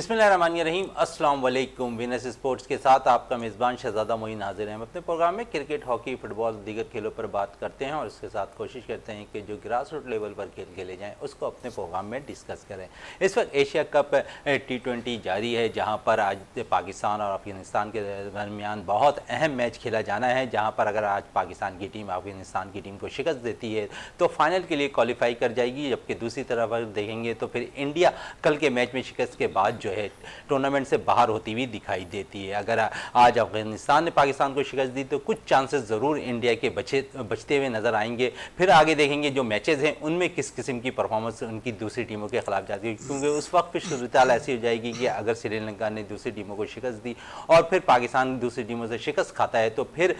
बिस्मिल्लाहिर्रहमानिर्रहीम। अस्सलाम वालेकुम। विनस स्पोर्ट्स के साथ आपका मेज़बान शहजादा मोइन हाजिर हैं। हम अपने प्रोग्राम में क्रिकेट, हॉकी, फुटबॉल, दीगर खेलों पर बात करते हैं और उसके साथ कोशिश करते हैं कि जो ग्रास रूट लेवल पर खेल खेले जाएँ उसको अपने प्रोग्राम में डिस्कस करें। इस वक्त एशिया कप T20 जारी है, जहाँ पर आज पाकिस्तान और अफगानिस्तान के दरमियान बहुत अहम मैच खेला जाना है, जहाँ पर अगर आज पाकिस्तान की टीम अफगानिस्तान की टीम को शिकस्त देती है तो फाइनल के लिए क्वालिफाई कर जाएगी, जबकि दूसरी तरफ अगर देखेंगे तो फिर इंडिया कल के मैच में शिकस्त के बाद जो है टूर्नामेंट से बाहर होती हुई दिखाई देती है। अगर आज अफगानिस्तान ने पाकिस्तान को शिकस्त दी तो कुछ चांसेस ज़रूर इंडिया के बचते हुए नज़र आएंगे। फिर आगे देखेंगे जो मैचेस हैं उनमें किस किस्म की परफॉर्मेंस उनकी दूसरी टीमों के खिलाफ जाती है, क्योंकि उस वक्त फिर सूरत ऐसी हो जाएगी कि अगर श्रीलंका ने दूसरी टीमों को शिकस्त दी और फिर पाकिस्तान दूसरी टीमों से शिकस्त खाता है तो फिर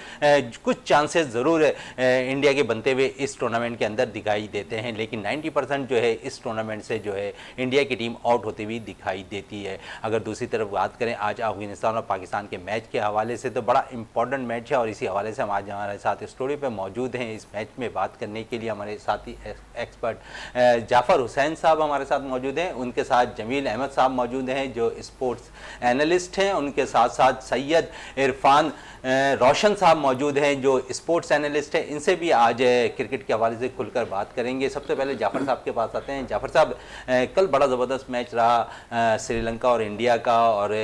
कुछ चांसेस ज़रूर इंडिया के बनते हुए इस टूर्नामेंट के अंदर दिखाई देते हैं। लेकिन 90% जो है इस टूर्नामेंट से जो है इंडिया की टीम आउट होती हुई दिखाई देती है। अगर दूसरी तरफ बात करें आज अफगानिस्तान और पाकिस्तान के मैच के हवाले से तो बड़ा इंपॉर्टेंट मैच है और इसी हवाले से हम आज हमारे साथ स्टूडियो पे मौजूद हैं। इस मैच में बात करने के लिए हमारे साथी एक्सपर्ट जाफ़र हुसैन साहब हमारे साथ मौजूद हैं, उनके साथ जमील अहमद साहब मौजूद हैं जो स्पोर्ट्स एनालिस्ट हैं, उनके साथ साथ सैयद इरफान रोशन साहब मौजूद हैं जो स्पोर्ट्स एनालिस्ट हैं। इनसे भी आज क्रिकेट के हवाले से खुलकर बात करेंगे। सबसे पहले जाफ़र साहब के पास आते हैं। जाफ़र साहब, कल बड़ा ज़बरदस्त मैच रहा श्रीलंका और इंडिया का, और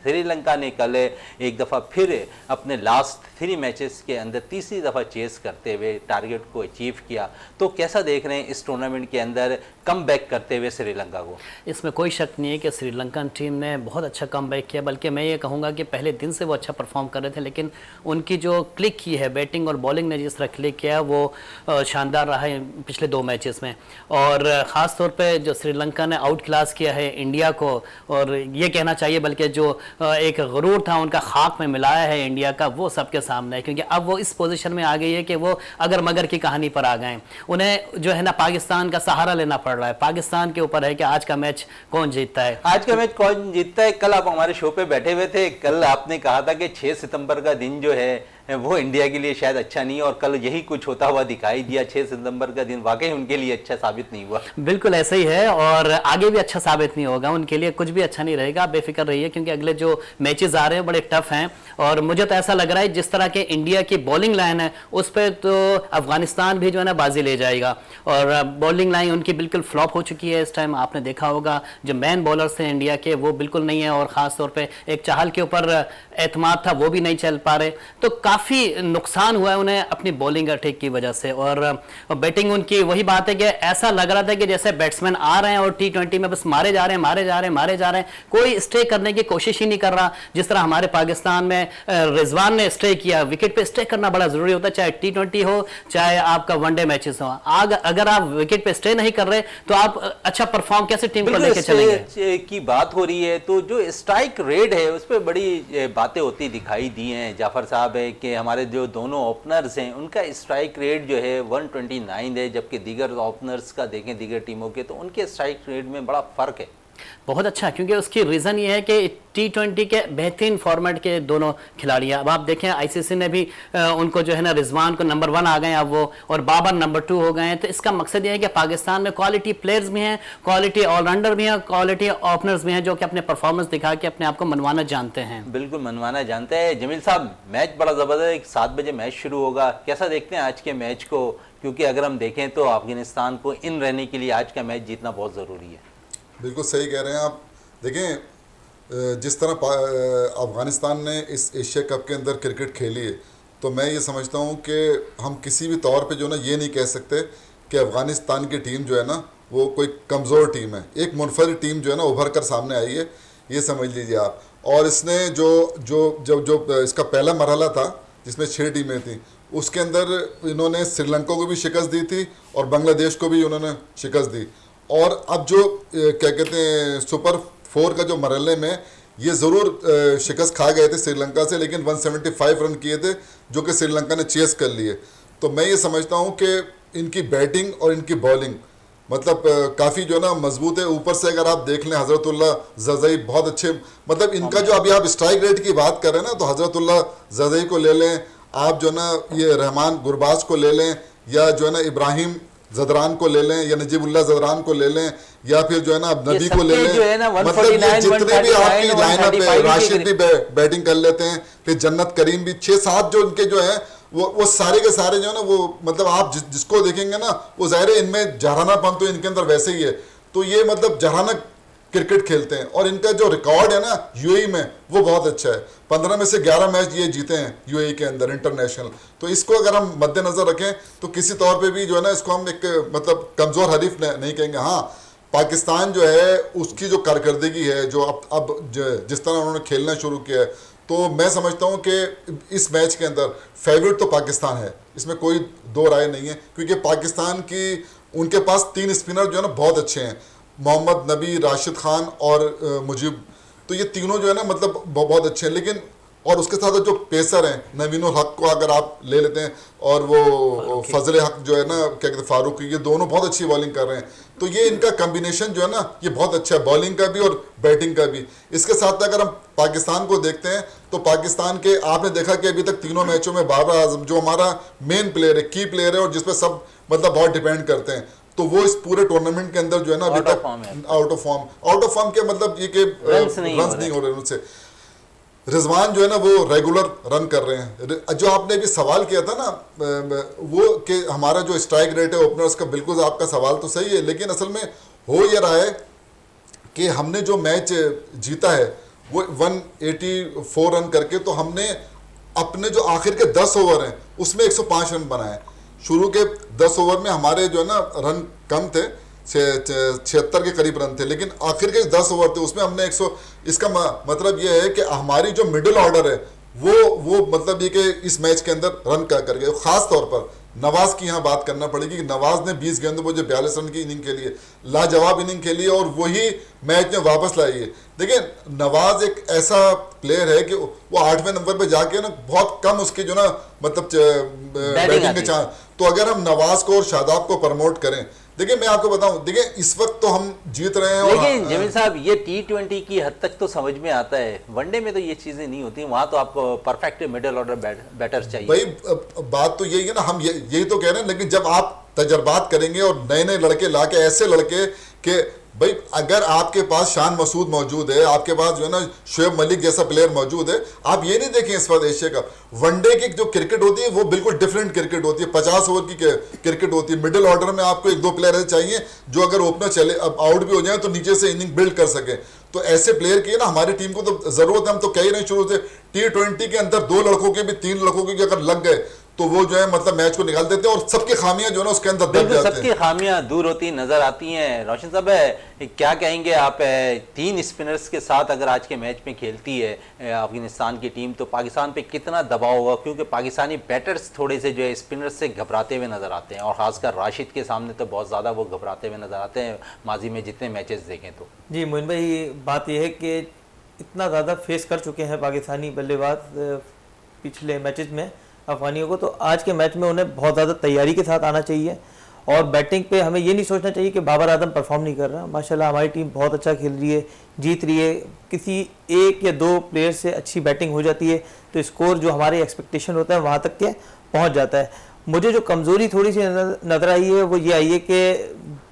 श्रीलंका ने कल एक दफ़ा फिर अपने लास्ट 3 मैचेस के अंदर तीसरी दफ़ा चेस करते हुए टारगेट को अचीव किया। तो कैसा देख रहे हैं इस टूर्नामेंट के अंदर कम बैक करते हुए श्रीलंका को? इसमें कोई शक नहीं है कि श्रीलंकन टीम ने बहुत अच्छा कम बैक किया, बल्कि मैं ये कहूँगा कि पहले दिन से वो अच्छा परफॉर्म कर रहे थे, लेकिन उनकी जो क्लिक की है बैटिंग और बॉलिंग ने जिस तरह क्लिक किया वो शानदार रहा है पिछले 2 मैचेस में। और ख़ास तौर पे जो श्रीलंका ने आउट क्लास किया है इंडिया को, और ये कहना चाहिए बल्कि जो एक गुरूर था उनका खाक में मिलाया है इंडिया का, वो सबके सामने है, क्योंकि अब वो इस पोजीशन में आ गई है कि वो अगर मगर की कहानी पर आ गए। उन्हें जो है ना पाकिस्तान का सहारा लेना पड़ रहा है। पाकिस्तान के ऊपर है कि आज का मैच कौन जीतता है। आज का मैच कौन जीतता है। कल आप हमारे शो पे बैठे हुए थे, कल आपने कहा था कि 6 सितंबर का दिन जो है वो इंडिया के लिए शायद अच्छा नहीं, और कल यही कुछ होता हुआ दिखाई दिया। 6 सितंबर का दिन वाकई उनके लिए अच्छा साबित नहीं हुआ। बिल्कुल ऐसा ही है और आगे भी अच्छा साबित नहीं होगा, उनके लिए कुछ भी अच्छा नहीं रहेगा। आप बेफिक्र रहिए, क्योंकि अगले जो मैचेस आ रहे हैं बड़े टफ हैं, और मुझे तो ऐसा लग रहा है जिस तरह के इंडिया की बॉलिंग लाइन है उस पर तो अफगानिस्तान भी जो है ना बाजी ले जाएगा। और बॉलिंग लाइन उनकी बिल्कुल फ्लॉप हो चुकी है इस टाइम। आपने देखा होगा जो मैन बॉलर्स हैं इंडिया के वो बिल्कुल नहीं है, और ख़ास तौर पर एक चाहल के ऊपर एतमाद था वो भी नहीं चल पा रहे, तो काफ़ी नुकसान हुआ है उन्हें अपनी बॉलिंग अटैक की वजह से। और बैटिंग उनकी वही बात है कि ऐसा लग रहा था कि जैसे बैट्समैन आ रहे हैं और T20 में बस मारे जा रहे हैं, कोई स्टे करने की कोशिश ही नहीं कर रहा। जिस तरह हमारे पाकिस्तान में रिजवान ने स्टे किया, विकेट पे स्टे करना बड़ा जरूरी होता है, चाहे T20 हो चाहे आपका वनडे मैचेस हो। अगर आप विकेट पे स्टे नहीं कर रहे तो आप अच्छा परफॉर्म कैसे टीम को लेकर चलेंगे। की बात हो रही है तो जो स्ट्राइक रेट है उस पर बड़ी बातें होती दिखाई दी हैं जाफर साहब, है कि हमारे जो दोनों ओपनर्स हैं उनका स्ट्राइक रेट जो है 129 है, जबकि दीगर ओपनर्स का देखें दीगर टीमों के तो उनके स्ट्राइक रेट में बड़ा फर्क है। बहुत अच्छा, क्योंकि उसकी रीज़न ये है कि T20 के बेहतरीन फॉर्मेट के दोनों खिलाड़ी हैं। अब आप देखें ICC ने भी उनको जो है ना रिजवान को नंबर 1 आ गए अब वो, और बाबर नंबर 2 हो गए हैं। तो इसका मकसद ये है कि पाकिस्तान में क्वालिटी प्लेयर्स भी हैं, क्वालिटी ऑलराउंडर भी हैं, क्वालिटी ओपनर्स भी हैं जो कि अपने परफॉर्मेंस दिखा के अपने आप को मनवाना जानते हैं। बिल्कुल मनवाना जानते हैं। जमील साहब, मैच बड़ा ज़बरदस्त, 7 बजे मैच शुरू होगा, कैसा देखते हैं आज के मैच को? क्योंकि अगर हम देखें तो अफगानिस्तान को इन रहने के लिए आज का मैच जीतना बहुत ज़रूरी है। बिल्कुल सही कह रहे हैं आप। देखें जिस तरह अफ़गानिस्तान ने इस एशिया कप के अंदर क्रिकेट खेली है, तो मैं ये समझता हूँ कि हम किसी भी तौर पे जो ना ये नहीं कह सकते कि अफ़गानिस्तान की टीम जो है ना वो कोई कमज़ोर टीम है। एक मुनफरिद टीम जो है ना उभर कर सामने आई है, ये समझ लीजिए आप। और इसने जो इसका पहला मरहला था जिसमें 6 टीमें थी, उसके अंदर इन्होंने श्रीलंका को भी शिकस्त दी थी और बांग्लादेश को भी उन्होंने शिकस्त दी। और अब जो क्या कहते हैं सुपर 4 का जो मरहले में ये ज़रूर शिकस्त खा गए थे श्रीलंका से, लेकिन 175 रन किए थे जो कि श्रीलंका ने चेस कर लिए। तो मैं ये समझता हूँ कि इनकी बैटिंग और इनकी बॉलिंग मतलब काफ़ी जो है ना मजबूत है। ऊपर से अगर आप देख लें हज़रतुल्लाह ज़ज़ई बहुत अच्छे, मतलब इनका जो अभी आप स्ट्राइक रेट की बात कर रहे हैं ना, तो हज़रतुल्लाह ज़ज़ई को ले लें आप, जो ना ये रहमान गुरबाज को ले लें, या जो है ना इब्राहिम जदरान को ले लें या नजीबुल्लाह जदरान को ले लें या फिर जो है ना नबी को ले लें, जो है ना मतलब ये जितने भी आपकी 149, लाइनअप है, 135 राशिद भी बैटिंग कर लेते हैं, फिर जन्नत करीम भी, 6-7 जो इनके जो है वो सारे के सारे जो है ना वो मतलब आप जिसको देखेंगे ना वो जाहिर है इनमें जहरानापन तो इनके अंदर वैसे ही है, तो ये मतलब जहाना क्रिकेट खेलते हैं और इनका जो रिकॉर्ड है ना यूएई में वो बहुत अच्छा है। 15 में से 11 मैच ये जीते हैं यूएई के अंदर इंटरनेशनल। तो इसको अगर हम मद्देनजर रखें तो किसी तौर पे भी जो है ना इसको हम एक मतलब कमज़ोर हरीफ नहीं कहेंगे। हाँ, पाकिस्तान जो है उसकी जो कारकर्दगी है जो अब जिस तरह उन्होंने खेलना शुरू किया है, तो मैं समझता हूँ कि इस मैच के अंदर फेवरेट तो पाकिस्तान है, इसमें कोई दो राय नहीं है, क्योंकि पाकिस्तान की उनके पास 3 स्पिनर जो है ना बहुत अच्छे हैं, मोहम्मद नबी, राशिद खान और मुजीब, तो ये तीनों जो है ना मतलब बहुत अच्छे हैं। लेकिन और उसके साथ जो पेसर हैं नवीनुल हक को अगर आप ले लेते हैं और वो फजल हक जो है ना क्या कहते हैं फारूक, ये दोनों बहुत अच्छी बॉलिंग कर रहे हैं, तो ये इनका कम्बिनेशन जो है ना ये बहुत अच्छा है बॉलिंग का भी और बैटिंग का भी। इसके साथ अगर हम पाकिस्तान को देखते हैं तो पाकिस्तान के आपने देखा कि अभी तक तीनों मैचों में बाबर आजम जो हमारा मेन प्लेयर है, की प्लेयर है और जिस पर सब मतलब बहुत डिपेंड करते हैं, तो वो इस पूरे टूर्नामेंट के अंदर जो है ना अभी तक आउट ऑफ फॉर्म के मतलब ये कि रन्स नहीं हो रहे उनसे। रिजवान जो है ना वो रेगुलर रन कर रहे हैं। जो आपने अभी सवाल किया था ना वो कि हमारा जो स्ट्राइक रेट है ओपनर्स का, बिल्कुल आपका सवाल तो सही है, लेकिन असल में हो ये रहा है कि हमने जो मैच जीता है वो 184 रन करके, तो हमने अपने जो आखिर के 10 ओवर हैं उसमें 105 रन बनाए। शुरू के 10 ओवर में हमारे जो है ना रन कम थे, 76 के करीब रन थे, लेकिन आखिर के 10 ओवर थे उसमें हमने 100। इसका मतलब ये है कि हमारी जो मिडिल ऑर्डर है वो मतलब ये कि इस मैच के अंदर रन कर गए। खास तौर पर नवाज की यहाँ बात करना पड़ेगी कि नवाज ने 20 गेंदों पर जो 42 रन की इनिंग के लिए लाजवाब इनिंग खेली है और वही मैच में वापस लाई है। देखिए नवाज एक ऐसा प्लेयर है कि वो 8वें नंबर पे जाके ना बहुत कम उसके जो ना मतलब बैटिंग के चांस, तो अगर हम नवाज को और शादाब को प्रमोट करें, देखिए मैं आपको बताऊं, देखिए इस वक्त तो हम जीत रहे हैं। लेकिन जमील साहब ये T20 की हद तक तो समझ में आता है, वनडे में तो ये चीजें नहीं होती, वहां तो आपको परफेक्ट मिडिल ऑर्डर बैटर चाहिए। भाई बात तो यही है ना, हम यही तो कह रहे हैं, लेकिन जब आप तजर्बात करेंगे और नए नए लड़के लाके ऐसे लड़के के भाई अगर आपके पास शान मसूद मौजूद है, आपके पास जो है ना शुएब मलिक जैसा प्लेयर मौजूद है, आप ये नहीं देखें इस वक्त एशिया कप वनडे की जो क्रिकेट होती है वो बिल्कुल डिफरेंट क्रिकेट होती है, 50 ओवर की क्रिकेट होती है। मिडिल ऑर्डर में आपको 1-2 प्लेयर ऐसे चाहिए जो अगर ओपनर चले अब आउट भी हो जाए तो नीचे से इनिंग बिल्ड कर सके, तो ऐसे प्लेयर की ना हमारी टीम को तो जरूरत है। हम तो कह ही नहीं शुरू से T20 के अंदर 2 लड़कों के भी 3 लड़कों के अगर लग गए तो वो जो है मतलब मैच को निकाल देते हैं और सबकी खामियां जो है ना उसके अंदर दब जाते हैं, सबकी खामियां दूर होती नजर आती हैं। रोशन साहब क्या कहेंगे आप, 3 स्पिनर्स के साथ अगर आज के मैच में खेलती है अफगानिस्तान की टीम तो पाकिस्तान पे कितना दबाव होगा, क्योंकि पाकिस्तानी बैटर्स थोड़े से जो है स्पिनर्स से घबराते हुए नजर आते हैं और खासकर राशिद के सामने तो बहुत ज़्यादा वो घबराते हुए नजर आते हैं माजी में जितने मैचेस देखें तो। जी मोइन भाई, बात यह है कि इतना ज़्यादा फेस कर चुके हैं पाकिस्तानी बल्लेबाज पिछले मैचेस में अफगानियों को, तो आज के मैच में उन्हें बहुत ज़्यादा तैयारी के साथ आना चाहिए और बैटिंग पे हमें ये नहीं सोचना चाहिए कि बाबर आजम परफॉर्म नहीं कर रहा। माशाल्लाह हमारी टीम बहुत अच्छा खेल रही है, जीत रही है। किसी 1 या 2 प्लेयर से अच्छी बैटिंग हो जाती है तो स्कोर जो हमारे एक्सपेक्टेशन होता है वहाँ तक के पहुँच जाता है। मुझे जो कमज़ोरी थोड़ी सी नज़र आई है वो ये आई है कि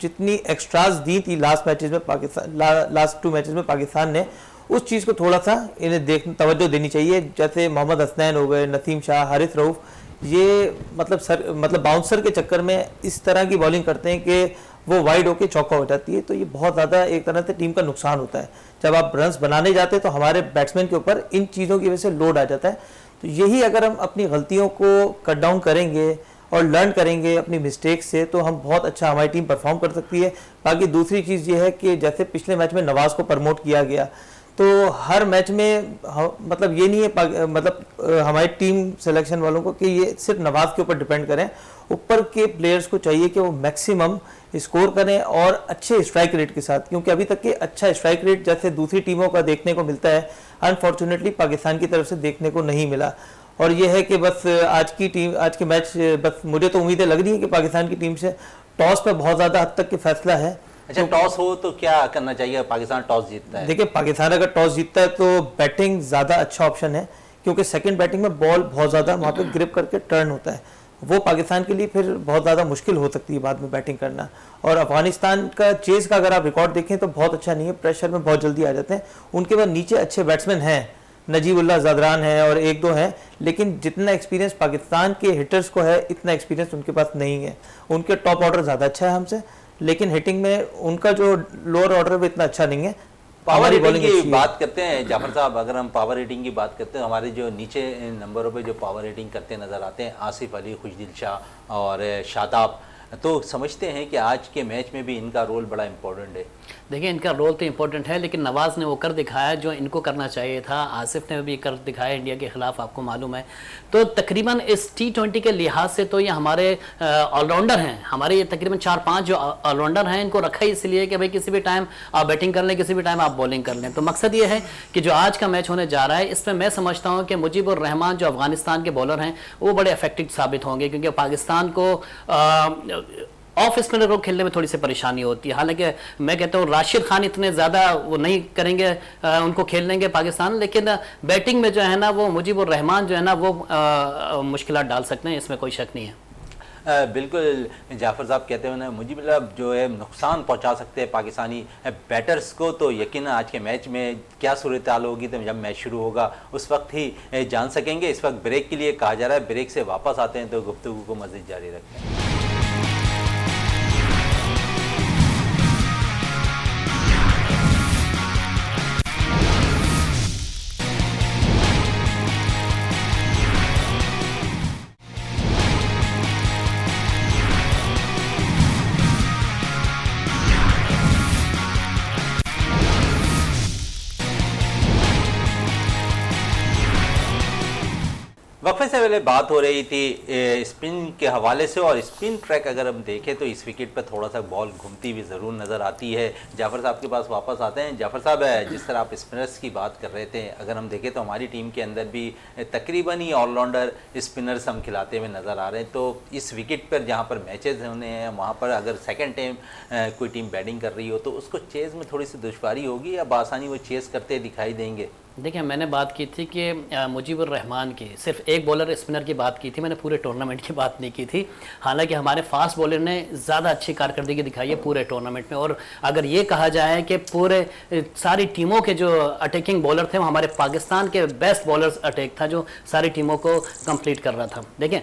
जितनी एक्स्ट्राज दी थी लास्ट 2 मैचेस में पाकिस्तान ने, उस चीज़ को थोड़ा सा इन्हें तवज्जो देनी चाहिए। जैसे मोहम्मद हसनैन हो गए, नसीम शाह, हारिस रऊफ, ये मतलब बाउंसर के चक्कर में इस तरह की बॉलिंग करते हैं कि वो वाइड होके चौका हो जाती है, तो ये बहुत ज़्यादा एक तरह से टीम का नुकसान होता है। जब आप रन्स बनाने जाते हैं तो हमारे बैट्समैन के ऊपर इन चीज़ों की वजह से लोड आ जाता है। तो यही अगर हम अपनी गलतियों को कट डाउन करेंगे और लर्न करेंगे अपनी मिस्टेक से तो हम बहुत अच्छा हमारी टीम परफॉर्म कर सकती है। बाकी दूसरी चीज़ ये है कि जैसे पिछले मैच में नवाज़ को प्रमोट किया गया, तो हर मैच में मतलब ये नहीं है मतलब हमारी टीम सिलेक्शन वालों को कि ये सिर्फ नवाज के ऊपर डिपेंड करें, ऊपर के प्लेयर्स को चाहिए कि वो मैक्सिमम स्कोर करें और अच्छे स्ट्राइक रेट के साथ, क्योंकि अभी तक के अच्छा स्ट्राइक रेट जैसे दूसरी टीमों का देखने को मिलता है अनफॉर्चुनेटली पाकिस्तान की तरफ से देखने को नहीं मिला। और ये है कि बस आज के मैच बस मुझे तो उम्मीदें लग रही है कि पाकिस्तान की टीम से टॉस पर बहुत ज़्यादा हद तक के फैसला है। अच्छा, टॉस हो तो क्या करना चाहिए? पाकिस्तान टॉस जीतता है, देखिए पाकिस्तान अगर टॉस जीतता है तो बैटिंग ज़्यादा अच्छा ऑप्शन है, क्योंकि सेकंड बैटिंग में बॉल बहुत ज़्यादा वहाँ पे ग्रिप करके टर्न होता है, वो पाकिस्तान के लिए फिर बहुत ज़्यादा मुश्किल हो सकती है बाद में बैटिंग करना। और अफगानिस्तान का चेज़ का अगर आप रिकॉर्ड देखें तो बहुत अच्छा नहीं है, प्रेशर में बहुत जल्दी आ जाते हैं। उनके बाद नीचे अच्छे बैट्समैन हैं, नजीबुल्लाह ज़दरान है और एक दो हैं, लेकिन जितना एक्सपीरियंस पाकिस्तान के हिटर्स को है इतना एक्सपीरियंस उनके पास नहीं है। उनके टॉप ऑर्डर ज़्यादा अच्छा है हमसे, लेकिन हिटिंग में उनका जो लोअर ऑर्डर है वो इतना अच्छा नहीं है। पावर हमारी रेटिंग bowling की अच्छी है। बात करते हैं जाफर साहब, अगर हम पावर रेटिंग की बात करते हैं, हमारे जो नीचे नंबरों पे जो पावर रेटिंग करते नज़र आते हैं आसिफ अली, खुशदिल शाह और शादाब, तो समझते हैं कि आज के मैच में भी इनका रोल बड़ा इंपॉर्टेंट है। देखिए, इनका रोल तो इंपॉर्टेंट है, लेकिन नवाज़ ने वो कर दिखाया जो इनको करना चाहिए था। आसिफ ने भी कर दिखाया इंडिया के खिलाफ, आपको मालूम है। तो तकरीबन इस T20 के लिहाज से तो ये हमारे ऑलराउंडर हैं, हमारे ये तकरीबन 4-5 जो ऑलराउंडर हैं इनको रखा ही इसलिए कि भाई किसी भी टाइम आप बैटिंग कर लें, किसी भी टाइम आप बॉलिंग कर लें। तो मकसद ये है कि जो आज का मैच होने जा रहा है इसमें मैं समझता हूँ कि मुजीबुर रहमान जो अफगानिस्तान के बॉलर हैं वो बड़े इफेक्टिव साबित होंगे, क्योंकि पाकिस्तान को ऑफ स्पिनर को खेलने में थोड़ी सी परेशानी होती है। हालांकि मैं कहता हूँ राशिद खान इतने ज़्यादा वो नहीं करेंगे, उनको खेल लेंगे पाकिस्तान, लेकिन बैटिंग में जो है ना वो मुजीबुर रहमान जो है ना वो मुश्किलात डाल सकते हैं, इसमें कोई शक नहीं है। बिल्कुल जाफर साहब कहते हैं ना, मुझे मतलब जो है नुकसान पहुंचा सकते हैं पाकिस्तानी बैटर्स को, तो यकीन आज के मैच में क्या सूरत हाल होगी तो जब मैच शुरू होगा उस वक्त ही जान सकेंगे। इस वक्त ब्रेक के लिए कहा जा रहा है, ब्रेक से वापस आते हैं तो गुफ्तगू को मज़ीद जारी रखते हैं। वक्फे से पहले बात हो रही थी स्पिन के हवाले से, और स्पिन ट्रैक अगर हम देखें तो इस विकेट पर थोड़ा सा बॉल घूमती हुई ज़रूर नज़र आती है। जाफ़र साहब के पास वापस आते हैं। जाफ़र साहब, जिस तरह आप स्पिनर्स की बात कर रहे थे, अगर हम देखें तो हमारी टीम के अंदर भी तकरीबन ही ऑलराउंडर स्पिनर्स हम खिलाते हुए नज़र आ रहे हैं। तो इस विकेट पर जहाँ पर मैचेज़ होने हैं वहाँ पर अगर सेकेंड टाइम कोई टीम बैटिंग कर रही हो तो उसको चेज़ में थोड़ी सी दुश्वारी होगी या बआसानी वो चेज़ करते दिखाई देंगे? देखिए, मैंने बात की थी कि मुजीबुर रहमान की सिर्फ एक बॉलर स्पिनर की बात की थी, मैंने पूरे टूर्नामेंट की बात नहीं की थी। हालांकि हमारे फास्ट बॉलर ने ज़्यादा अच्छी कारकर्दगी दिखाई है पूरे टूर्नामेंट में। और अगर ये कहा जाए कि पूरे सारी टीमों के जो अटैकिंग बॉलर थे वो हमारे पाकिस्तान के बेस्ट बॉलर्स अटैक था जो सारी टीमों को कंप्लीट कर रहा था। देखें,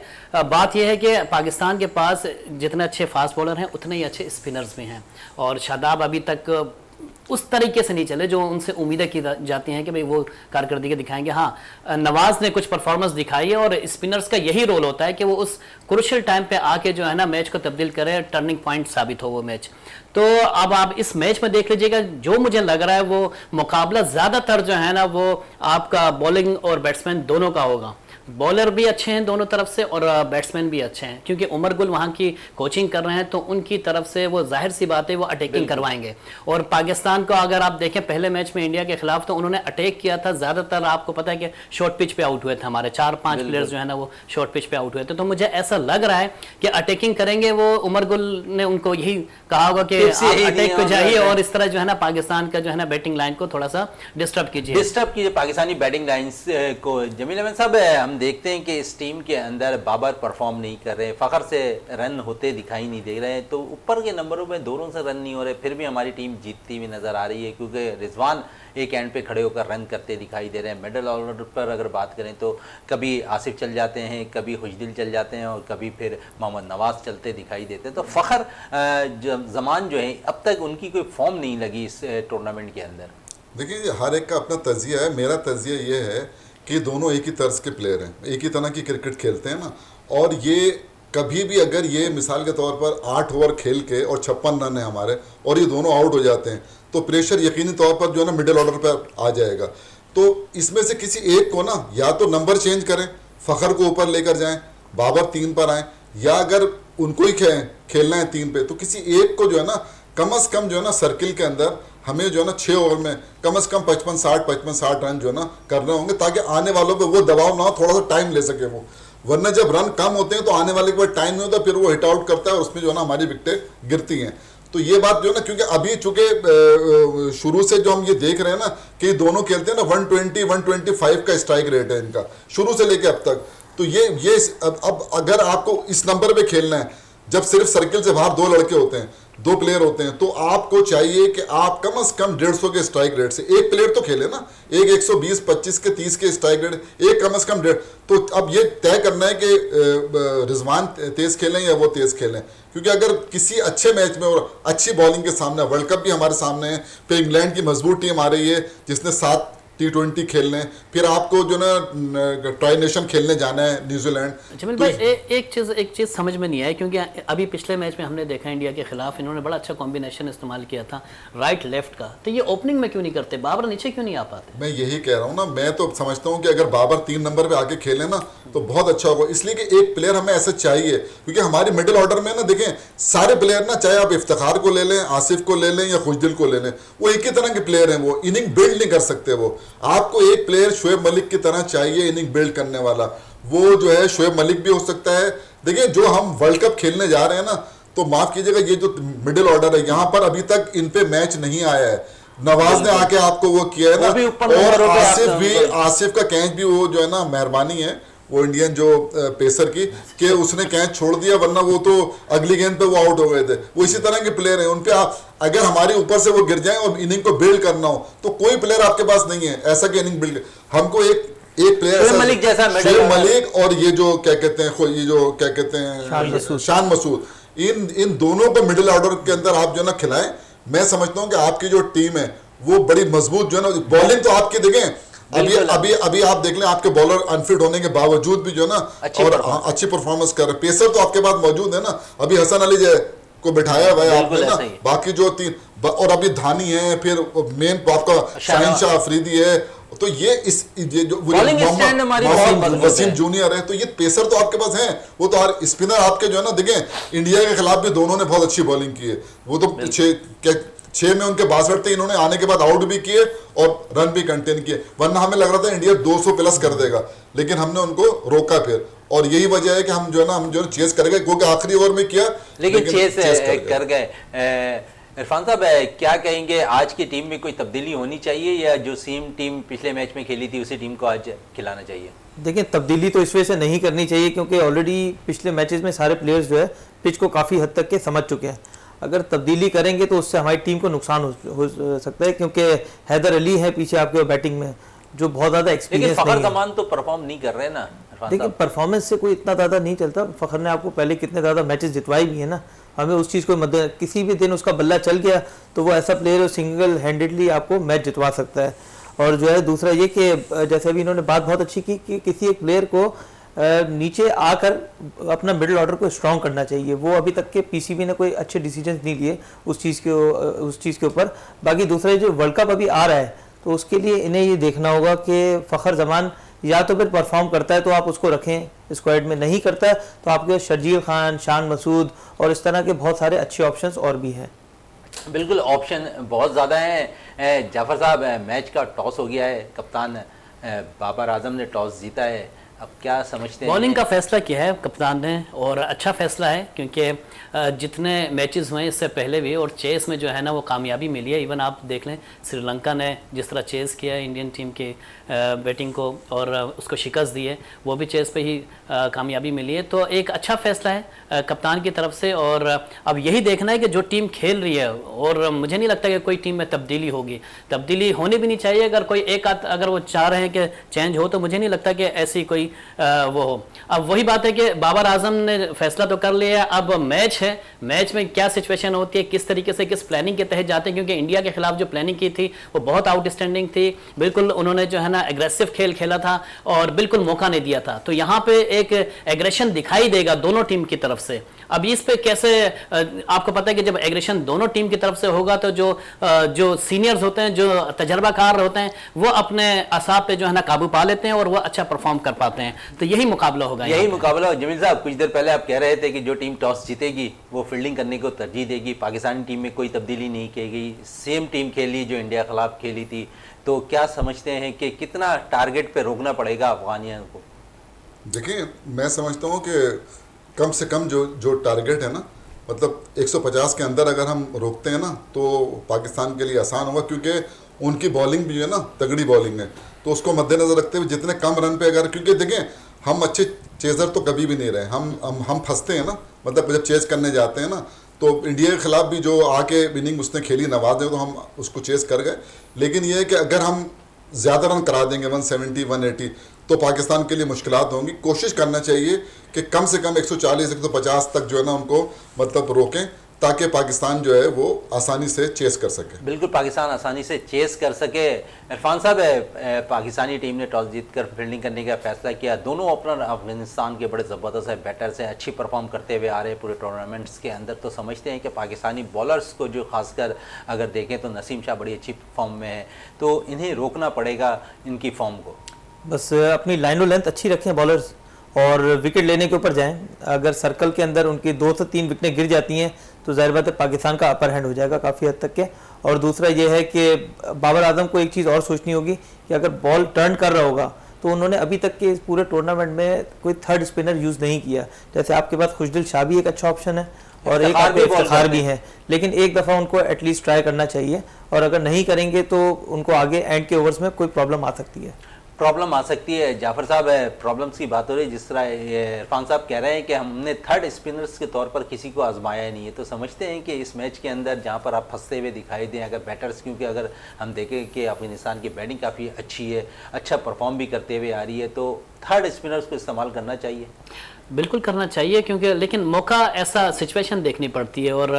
बात यह है कि पाकिस्तान के पास जितने अच्छे फास्ट बॉलर हैं उतने ही अच्छे स्पिनर्स भी हैं, और शादाब अभी तक उस तरीके से नहीं चले जो उनसे उम्मीदें की जाती हैं कि भाई वो कारकर्दगी दिखाएंगे। हाँ, नवाज ने कुछ परफॉर्मेंस दिखाई है, और स्पिनर्स का यही रोल होता है कि वो उस क्रूशियल टाइम पे आके जो है ना मैच को तब्दील करे, टर्निंग पॉइंट साबित हो वो मैच। तो अब आप इस मैच में देख लीजिएगा, जो मुझे लग रहा है वो मुकाबला ज़्यादातर जो है ना वो आपका बॉलिंग और बैट्समैन दोनों का होगा। बॉलर भी अच्छे हैं दोनों तरफ से और बैट्समैन भी अच्छे हैं, क्योंकि उमर गुल वहाँ की कोचिंग कर रहे हैं तो उनकी तरफ से वो जाहिर सी बात है वो अटैकिंग करवाएंगे। और पाकिस्तान को अगर आप देखें पहले मैच में इंडिया के खिलाफ तो उन्होंने अटैक किया था, ज़्यादातर आपको पता है कि शॉर्ट पिच पे आउट हुए थे, हमारे 4-5 प्लेयर्स जो है ना वो शॉर्ट पिच पे आउट हुए थे। तो मुझे ऐसा लग रहा है कि अटैकिंग करेंगे वो। उमर गुल ने उनको यही कहा होगा कि आप अटैक पे जाइए और इस तरह जो है ना पाकिस्तान का जो है ना बैटिंग लाइन को थोड़ा सा डिस्टर्ब कीजिए पाकिस्तानी बैटिंग लाइन्स को। जमील अहमद साहब, हम देखते हैं कि इस टीम के अंदर बाबर परफॉर्म नहीं कर रहे, फ़खर से रन होते दिखाई नहीं दे रहे, तो ऊपर के नंबरों में दोनों से रन नहीं हो रहे, फिर भी हमारी टीम जीतती हुई नज़र आ रही है, क्योंकि रिजवान एक एंड पे खड़े होकर रन करते दिखाई दे रहे हैं। मिडल ऑर्डर पर अगर बात करें तो कभी आसिफ चल जाते हैं, कभी खुशदिल चल जाते हैं और कभी फिर मोहम्मद नवाज चलते दिखाई देते हैं। तो फ़खर जमान जो है अब तक उनकी कोई फॉर्म नहीं लगी इस टूर्नामेंट के अंदर। देखिए, हर एक का अपना तजिया है। मेरा तजिया ये है कि दोनों एक ही तर्ज के प्लेयर हैं, एक ही तरह की क्रिकेट खेलते हैं ना, और ये कभी भी अगर ये मिसाल के तौर पर 8 ओवर खेल के और 56 रन है हमारे और ये दोनों आउट हो जाते हैं तो प्रेशर यकीनी तौर पर जो है ना मिडिल ऑर्डर पर आ जाएगा। तो इसमें से किसी एक को ना या तो नंबर चेंज करें, फ़खर को ऊपर लेकर जाएं, बाबर 3 पर आएँ, या अगर उनको ही खेलना है 3 पे तो किसी एक को जो है ना कम से कम जो है ना सर्किल के अंदर हमें जो है ना 6 ओवर में कम से कम 55-60 रन जो है ना करने होंगे, ताकि आने वालों पे वो दबाव ना हो, थोड़ा सा टाइम ले सके वो। वरना जब रन कम होते हैं तो आने वाले के बाद टाइम नहीं होता, फिर वो हिट आउट करता है और उसमें जो है ना हमारी विकेटें गिरती हैं। तो ये बात जो है ना, क्योंकि अभी चूंकि शुरू से जो हम ये देख रहे हैं ना कि दोनों खेलते हैं ना 120-125 का स्ट्राइक रेट है इनका शुरू से लेके अब तक। तो ये अब अगर आपको इस नंबर पे खेलना है, जब सिर्फ सर्किल से बाहर 2 लड़के होते हैं, 2 प्लेयर होते हैं, तो आपको चाहिए कि आप कम से कम 150 के स्ट्राइक रेट से एक प्लेयर तो खेले ना, एक 120, 25 के 30 के स्ट्राइक रेट, एक कम से कम 150। तो अब ये तय करना है कि रिजवान तेज खेलें या वो तेज खेलें, क्योंकि अगर किसी अच्छे मैच में और अच्छी बॉलिंग के सामने, वर्ल्ड कप भी हमारे सामने है, फिर इंग्लैंड की मजबूत टीम आ रही है जिसने 7 T20 खेलने, फिर आपको जो ना ट्राई नेशन खेलने जाना है न्यूजीलैंड। जमील भाई एक चीज़ समझ में नहीं आई, क्योंकि अभी पिछले मैच में हमने देखा इंडिया के खिलाफ इन्होंने बड़ा अच्छा कॉम्बिनेशन इस्तेमाल किया था राइट लेफ्ट का, तो ये ओपनिंग में क्यों नहीं करते, बाबर नीचे क्यों नहीं आ पाते? मैं यही कह रहा हूँ ना, मैं तो समझता हूँ कि अगर बाबर 3 नंबर पे आके खेले ना तो बहुत अच्छा होगा, इसलिए कि एक प्लेयर हमें ऐसा चाहिए, क्योंकि हमारे मिडिल ऑर्डर में ना देखें सारे प्लेयर ना, चाहे आप इफ्तिखार को ले लें, आसिफ को ले लें या खुशदिल को ले लें, वो एक ही तरह के प्लेयर हैं, वो इनिंग बिल्ड नहीं कर सकते। वो आपको एक प्लेयर शोएब मलिक की तरह चाहिए इनिंग बिल्ड करने वाला, वो जो है शोएब मलिक भी हो सकता है। देखिए जो हम वर्ल्ड कप खेलने जा रहे हैं ना, तो माफ कीजिएगा ये जो मिडिल ऑर्डर है यहाँ पर अभी तक इन पे मैच नहीं आया है, नवाज ने आके आपको वो किया है ना, और आसिफ का कैच भी वो जो है ना, मेहरबानी है वो इंडियन जो पेसर की कि उसने कैच छोड़ दिया, वरना वो तो अगली गेंद पे वो आउट हो गए थे। वो इसी तरह के प्लेयर हैं, उन पे आप अगर हमारे ऊपर से वो गिर जाए और इनिंग को बिल्ड करना हो तो कोई प्लेयर आपके पास नहीं है ऐसा कि इनिंग बिल्ड, हमको एक प्लेयर शोएब मलिक जैसा, शोएब मलिक और ये जो क्या कहते हैं, ये जो क्या कहते हैं शान मसूद, इन दोनों को मिडिल ऑर्डर के अंदर आप जो ना खिलाएं। मैं समझता हूं कि आपकी जो टीम है वो बड़ी मजबूत जो है ना, बॉलिंग तो आपकी देखें अभी आप देख लें, आपके बॉलर अनफिट होने के बावजूद भी जो ना अच्छी परफॉर्मेंस कर रहे, पेसर तो आपके पास मौजूद है ना, अभी हसन अली को बिठाया हुआ है आपने ना, बाकी जो 3 और अभी धानी है, फिर मेन आपका शाहीन शाह अफरीदी है, तो ये जो वसीम जूनियर है, तो ये पेसर तो आपके पास हैं। वो तो स्पिनर आपके जो है ना, देखें इंडिया के खिलाफ भी दोनों ने बहुत अच्छी बॉलिंग की है, वो तो 6 में उनके 62 थे, इन्होंने आने के बाद आउट भी किए और रन भी कंटेन किए, वरना हमें लग रहा था इंडिया 200 प्लस कर देगा, लेकिन हमने उनको रोका फिर, और यही वजह है कि हम जो है ना चेस कर गए, क्योंकि आखिरी ओवर में किया लेकिन चेस कर गए। इरफान साहब क्या कहेंगे, आज की टीम में कोई तब्दीली होनी चाहिए या जो सेम टीम पिछले मैच में खेली थी उसी टीम को आज खिलाना चाहिए? देखिए तब्दीली तो इस वजह से नहीं करनी चाहिए क्योंकि ऑलरेडी पिछले मैचेस में सारे प्लेयर्स जो है पिच को काफ़ी हद तक के समझ चुके हैं। अगर तब्दीली करेंगे तो उससे हमारी टीम को नुकसान हो सकता है, क्योंकि हैदर अली है पीछे आपके बैटिंग में जो बहुत ज़्यादा एक्सपीरियंस नहीं है। फ़खर जमान तो परफॉर्म नहीं कर रहे ना। देखिए परफॉर्मेंस से कोई इतना ज़्यादा नहीं चलता, फ़खर ने आपको पहले कितने ज़्यादा मैचेस जितवाए भी है ना, हमें उस चीज़ को किसी भी दिन उसका बल्ला चल गया तो वो ऐसा प्लेयर है सिंगल हैंडेडली आपको मैच जितवा सकता है। और जो है दूसरा ये कि जैसे अभी इन्होंने बात बहुत अच्छी की कि किसी एक प्लेयर को नीचे आकर अपना मिडिल ऑर्डर को स्ट्रॉन्ग करना चाहिए, वो अभी तक के पीसीबी ने कोई अच्छे डिसीजन नहीं लिए उस चीज़ के ऊपर। बाकी दूसरा जो वर्ल्ड कप अभी आ रहा है तो उसके लिए इन्हें ये देखना होगा कि फ़खर जमान या तो फिर परफॉर्म करता है तो आप उसको रखें स्क्वाड में, नहीं करता है तो आपके शर्जील खान, शान मसूद और इस तरह के बहुत सारे अच्छे ऑप्शंस और भी हैं। बिल्कुल ऑप्शन बहुत ज़्यादा हैं। जाफर साहब मैच का टॉस हो गया है, कप्तान बाबर आजम ने टॉस जीता है, अब क्या समझते हैं? बॉलिंग का फैसला किया है कप्तान ने और अच्छा फैसला है, क्योंकि जितने मैचेस हुए इससे पहले भी और चेस में जो है ना वो कामयाबी मिली है। इवन आप देख लें श्रीलंका ने जिस तरह चेस किया है इंडियन टीम के बैटिंग को और उसको शिकस्त दी है, वो भी चेस पे ही कामयाबी मिली है। तो एक अच्छा फैसला है कप्तान की तरफ से, और अब यही देखना है कि जो टीम खेल रही है, और मुझे नहीं लगता कि कोई टीम में तब्दीली होगी, तब्दीली होनी भी नहीं चाहिए। अगर कोई एक आध अगर वो चाह रहे हैं कि चेंज हो तो मुझे नहीं लगता कि ऐसी कोई वो हो। अब वही बात है कि बाबर आजम ने फैसला तो कर लिया है, अब मैच है, मैच में क्या सिचुएशन होती है, किस तरीके से किस प्लानिंग के तहत जाते हैं, क्योंकि इंडिया के खिलाफ जो प्लानिंग की थी वो बहुत आउटस्टैंडिंग थी, बिल्कुल उन्होंने जो है ना एग्रेसिव खेल खेला था और बिल्कुल मौका नहीं दिया था। तो यहाँ पे एक एग्रेशन दिखाई देगा दोनों टीम की तरफ से। अब इस पे कैसे, आपको पता है कि जब एग्रेशन दोनों टीम की तरफ से होगा तो जो सीनियर्स होते हैं, जो तजर्बाकार होते हैं, वो अपने असाब पे जो है ना काबू पा लेते हैं और वो अच्छा परफॉर्म कर पाते हैं। तो यही मुकाबला होगा, यही मुकाबला हो। जमील साहब कुछ देर पहले आप कह रहे थे कि जो टीम टॉस जीतेगी वो फील्डिंग करने को तरजीह देगी, पाकिस्तानी टीम में कोई तब्दीली नहीं की गई, सेम टीम खेली जो इंडिया के खिलाफ खेली थी, तो क्या समझते हैं कि कितना टारगेट पे रोकना पड़ेगा अफगानियों को? देखिए मैं समझता हूँ कि कम से कम जो टारगेट है ना, मतलब 150 के अंदर अगर हम रोकते हैं ना तो पाकिस्तान के लिए आसान होगा, क्योंकि उनकी बॉलिंग भी है ना तगड़ी बॉलिंग है, तो उसको मद्देनजर रखते हुए जितने कम रन पे अगर, क्योंकि देखें हम अच्छे चेजर तो कभी भी नहीं रहे, हम फंसते हैं ना, मतलब जब चेज करने जाते हैं ना, तो इंडिया के खिलाफ भी जो आके इनिंग उसने खेली नवाज ने, तो हम उसको चेज कर गए। लेकिन ये है कि अगर हम ज़्यादा रन करा देंगे 170 180 तो पाकिस्तान के लिए मुश्किलात होंगी। कोशिश करना चाहिए कि कम से कम 140 150 तक जो है ना उनको मतलब रोकें, ताकि पाकिस्तान जो है वो आसानी से चेस कर सके। बिल्कुल, पाकिस्तान आसानी से चेस कर सके। इरफान साहब, पाकिस्तानी टीम ने टॉस जीतकर फील्डिंग करने का फैसला किया। दोनों ओपनर अफगानिस्तान के बड़े ज़बरदस्त है, बैटर्स हैं, अच्छी परफॉर्म करते हुए आ रहे हैं पूरे टूर्नामेंट्स के अंदर। तो समझते हैं कि पाकिस्तानी बॉलर्स को जो खासकर अगर देखें तो नसीम शाह बड़ी अच्छी फॉर्म में है, तो इन्हें रोकना पड़ेगा इनकी फॉर्म को। बस अपनी लाइन और लेंथ अच्छी रखें बॉलर्स, और विकेट लेने के ऊपर जाएं। अगर सर्कल के अंदर उनकी 2 से 3 विकेटें गिर जाती हैं तो जाहिर बात है पाकिस्तान का अपर हैंड हो जाएगा काफ़ी हद तक के। और दूसरा ये है कि बाबर आजम को एक चीज़ और सोचनी होगी कि अगर बॉल टर्न कर रहा होगा तो उन्होंने अभी तक के इस पूरे टूर्नामेंट में कोई थर्ड स्पिनर यूज़ नहीं किया। जैसे आपके पास खुशदिल शाह भी एक अच्छा ऑप्शन है और एक इफ्तिखार भी है, लेकिन एक दफ़ा उनको एटलीस्ट ट्राई करना चाहिए। और अगर नहीं करेंगे तो उनको आगे एंड के ओवर्स में कोई प्रॉब्लम आ सकती है। प्रॉब्लम आ सकती है। जाफर साहब, प्रॉब्लम्स की बात हो रही है, जिस तरह इरफान साहब कह रहे हैं कि हमने थर्ड स्पिनर्स के तौर पर किसी को आजमाया नहीं है, तो समझते हैं कि इस मैच के अंदर जहां पर आप फंसते हुए दिखाई दें अगर बैटर्स, क्योंकि अगर हम देखें कि अफगानिस्तान की बैटिंग काफ़ी अच्छी है, अच्छा परफॉर्म भी करते हुए आ रही है, तो थर्ड स्पिनर्स को इस्तेमाल करना चाहिए। बिल्कुल करना चाहिए, क्योंकि लेकिन मौका ऐसा सिचुएशन देखनी पड़ती है। और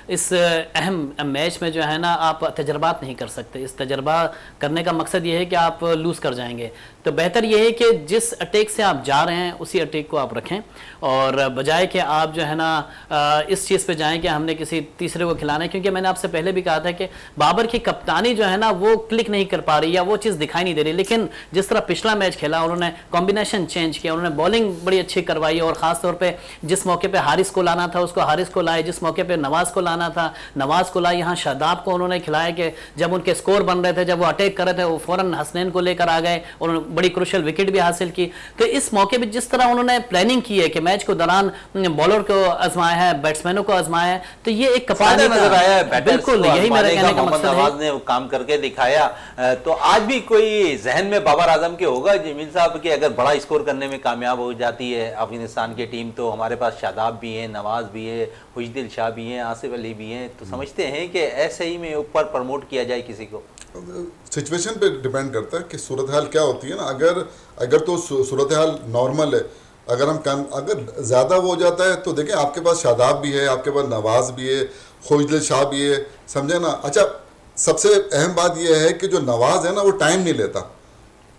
इस अहम मैच में जो है ना आप तजर्बात नहीं कर सकते। इस तजर्बा करने का मकसद ये है कि आप लूज़ कर जाएंगे। तो बेहतर ये है कि जिस अटैक से आप जा रहे हैं उसी अटैक को आप रखें, और बजाय कि आप जो है ना इस चीज़ पे जाएं कि हमने किसी तीसरे को खिलाना है। क्योंकि मैंने आपसे पहले भी कहा था कि बाबर की कप्तानी जो है ना वो क्लिक नहीं कर पा रही या वो चीज़ दिखाई नहीं दे रही। लेकिन जिस तरह पिछला मैच खेला, उन्होंने कॉम्बिनेशन चेंज किया, उन्होंने बॉलिंग बड़ी अच्छी करवाई, और ख़ास तौर पे जिस मौके पे हारिस को लाना था उसको हारिस को लाए, जिस मौके पे नवाज को लाना था नवाज को लाए। यहाँ शादाब को उन्होंने खिलाया कि जब उनके स्कोर बन रहे थे, जब वो अटैक कर रहे थे, वो फौरन हसनैन को लेकर आ गए और बड़ी क्रुशियल विकेट भी हासिल की। तो इस मौके पे जिस तरह उन्होंने प्लानिंग की है कि मैच को दौरान बॉलर को आजमाया है, बैट्समैनों को आजमाया है, तो ये एक कप्तानी नजर आया है। बिल्कुल यही मेरा कहने का मकसद है। नवाज ने काम करके दिखाया। तो आज भी कोई जहन में बाबर आजम के होगा जमील साहब कि अगर बड़ा स्कोर करने में कामयाब हो जाती है अफगानिस्तान की टीम, तो हमारे पास शादाब भी हैं, नवाज भी है, खुशदिल शाह भी हैं, आसिफ अली भी हैं, तो समझते हैं कि ऐसे ही में ऊपर प्रमोट किया जाए किसी को। सिचुएशन पे डिपेंड करता है कि सूरत हाल क्या होती है ना। अगर तो सूरत हाल नॉर्मल है, अगर ज़्यादा वो हो जाता है तो देखें आपके पास शादाब भी है, आपके पास नवाज भी है, खुशदिल शाह भी है, समझे ना। अच्छा, सबसे अहम बात यह है कि जो नवाज है ना वो टाइम नहीं लेता,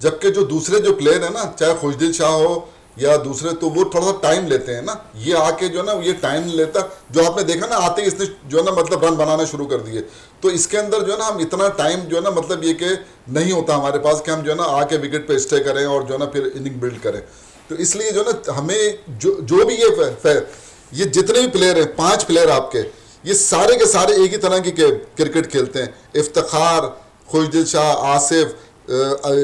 जबकि जो दूसरे जो प्लेयर है ना, चाहे खुशदिल शाह हो या दूसरे, तो वो थोड़ा सा टाइम लेते हैं ना। ये आके जो है ना ये टाइम लेता, जो आपने देखा ना आते ही इसने जो है ना मतलब रन बनाना शुरू कर दिए। तो इसके अंदर जो है ना हम इतना टाइम जो है ना मतलब ये कि नहीं होता हमारे पास कि हम जो है ना आके विकेट पे स्टे करें और जो है ना फिर इनिंग बिल्ड करें। तो इसलिए जो है ना हमें जो भी ये जितने भी प्लेयर हैं, 5 प्लेयर आपके, ये सारे के सारे एक ही तरह की क्रिकेट खेलते हैं। इफ्तिखार, खुशदिल शाह, आसिफ,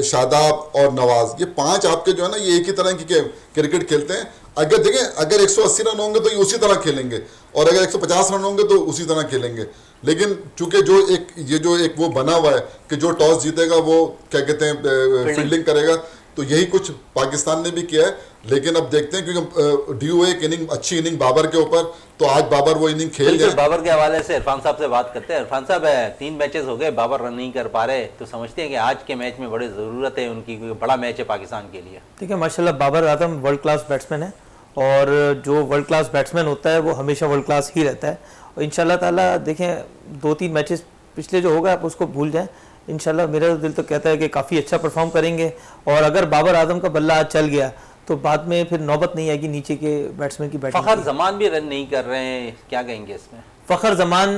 शादाब और नवाज, ये 5 आपके जो है ना ये एक ही तरह की क्रिकेट खेलते हैं। अगर देखें, अगर 180 रन होंगे तो ये उसी तरह खेलेंगे, और अगर 150 रन होंगे तो उसी तरह खेलेंगे। लेकिन चूंकि जो एक वो बना हुआ है कि जो टॉस जीतेगा वो क्या कहते हैं फील्डिंग करेगा, तो यही कुछ पाकिस्तान ने भी किया है। लेकिन अब देखते हैं, क्योंकि ड्यू एक इनिंग, अच्छी इनिंग बाबर के ऊपर, तो आज बाबर वो इनिंग खेल गए। बाबर के हवाले से इरफान साहब से बात करते हैं। इरफान साहब, 3 मैचेस हो गए, बाबर रन नहीं कर पा रहे, तो समझते हैं कि आज के मैच में बड़ी ज़रूरत है उनकी, क्योंकि बड़ा मैच है पाकिस्तान के लिए। ठीक है, माशाल्लाह Babar Azam world class batsman है, और जो वर्ल्ड क्लास बैट्समैन होता है वो हमेशा वर्ल्ड क्लास ही रहता है। और इंशाल्लाह ताला देखें 2-3 मैचेस पिछले जो होगा आप उसको भूल जाएं, इंशाल्लाह मेरा दिल तो कहता है कि काफ़ी अच्छा परफॉर्म करेंगे। और अगर बाबर आजम का बल्ला आज चल गया तो बाद में फिर नौबत नहीं आएगी नीचे के बैट्समैन की बैटिंग। फ़खर जमान भी रन नहीं कर रहे हैं, क्या कहेंगे इसमें? फ़खर जमान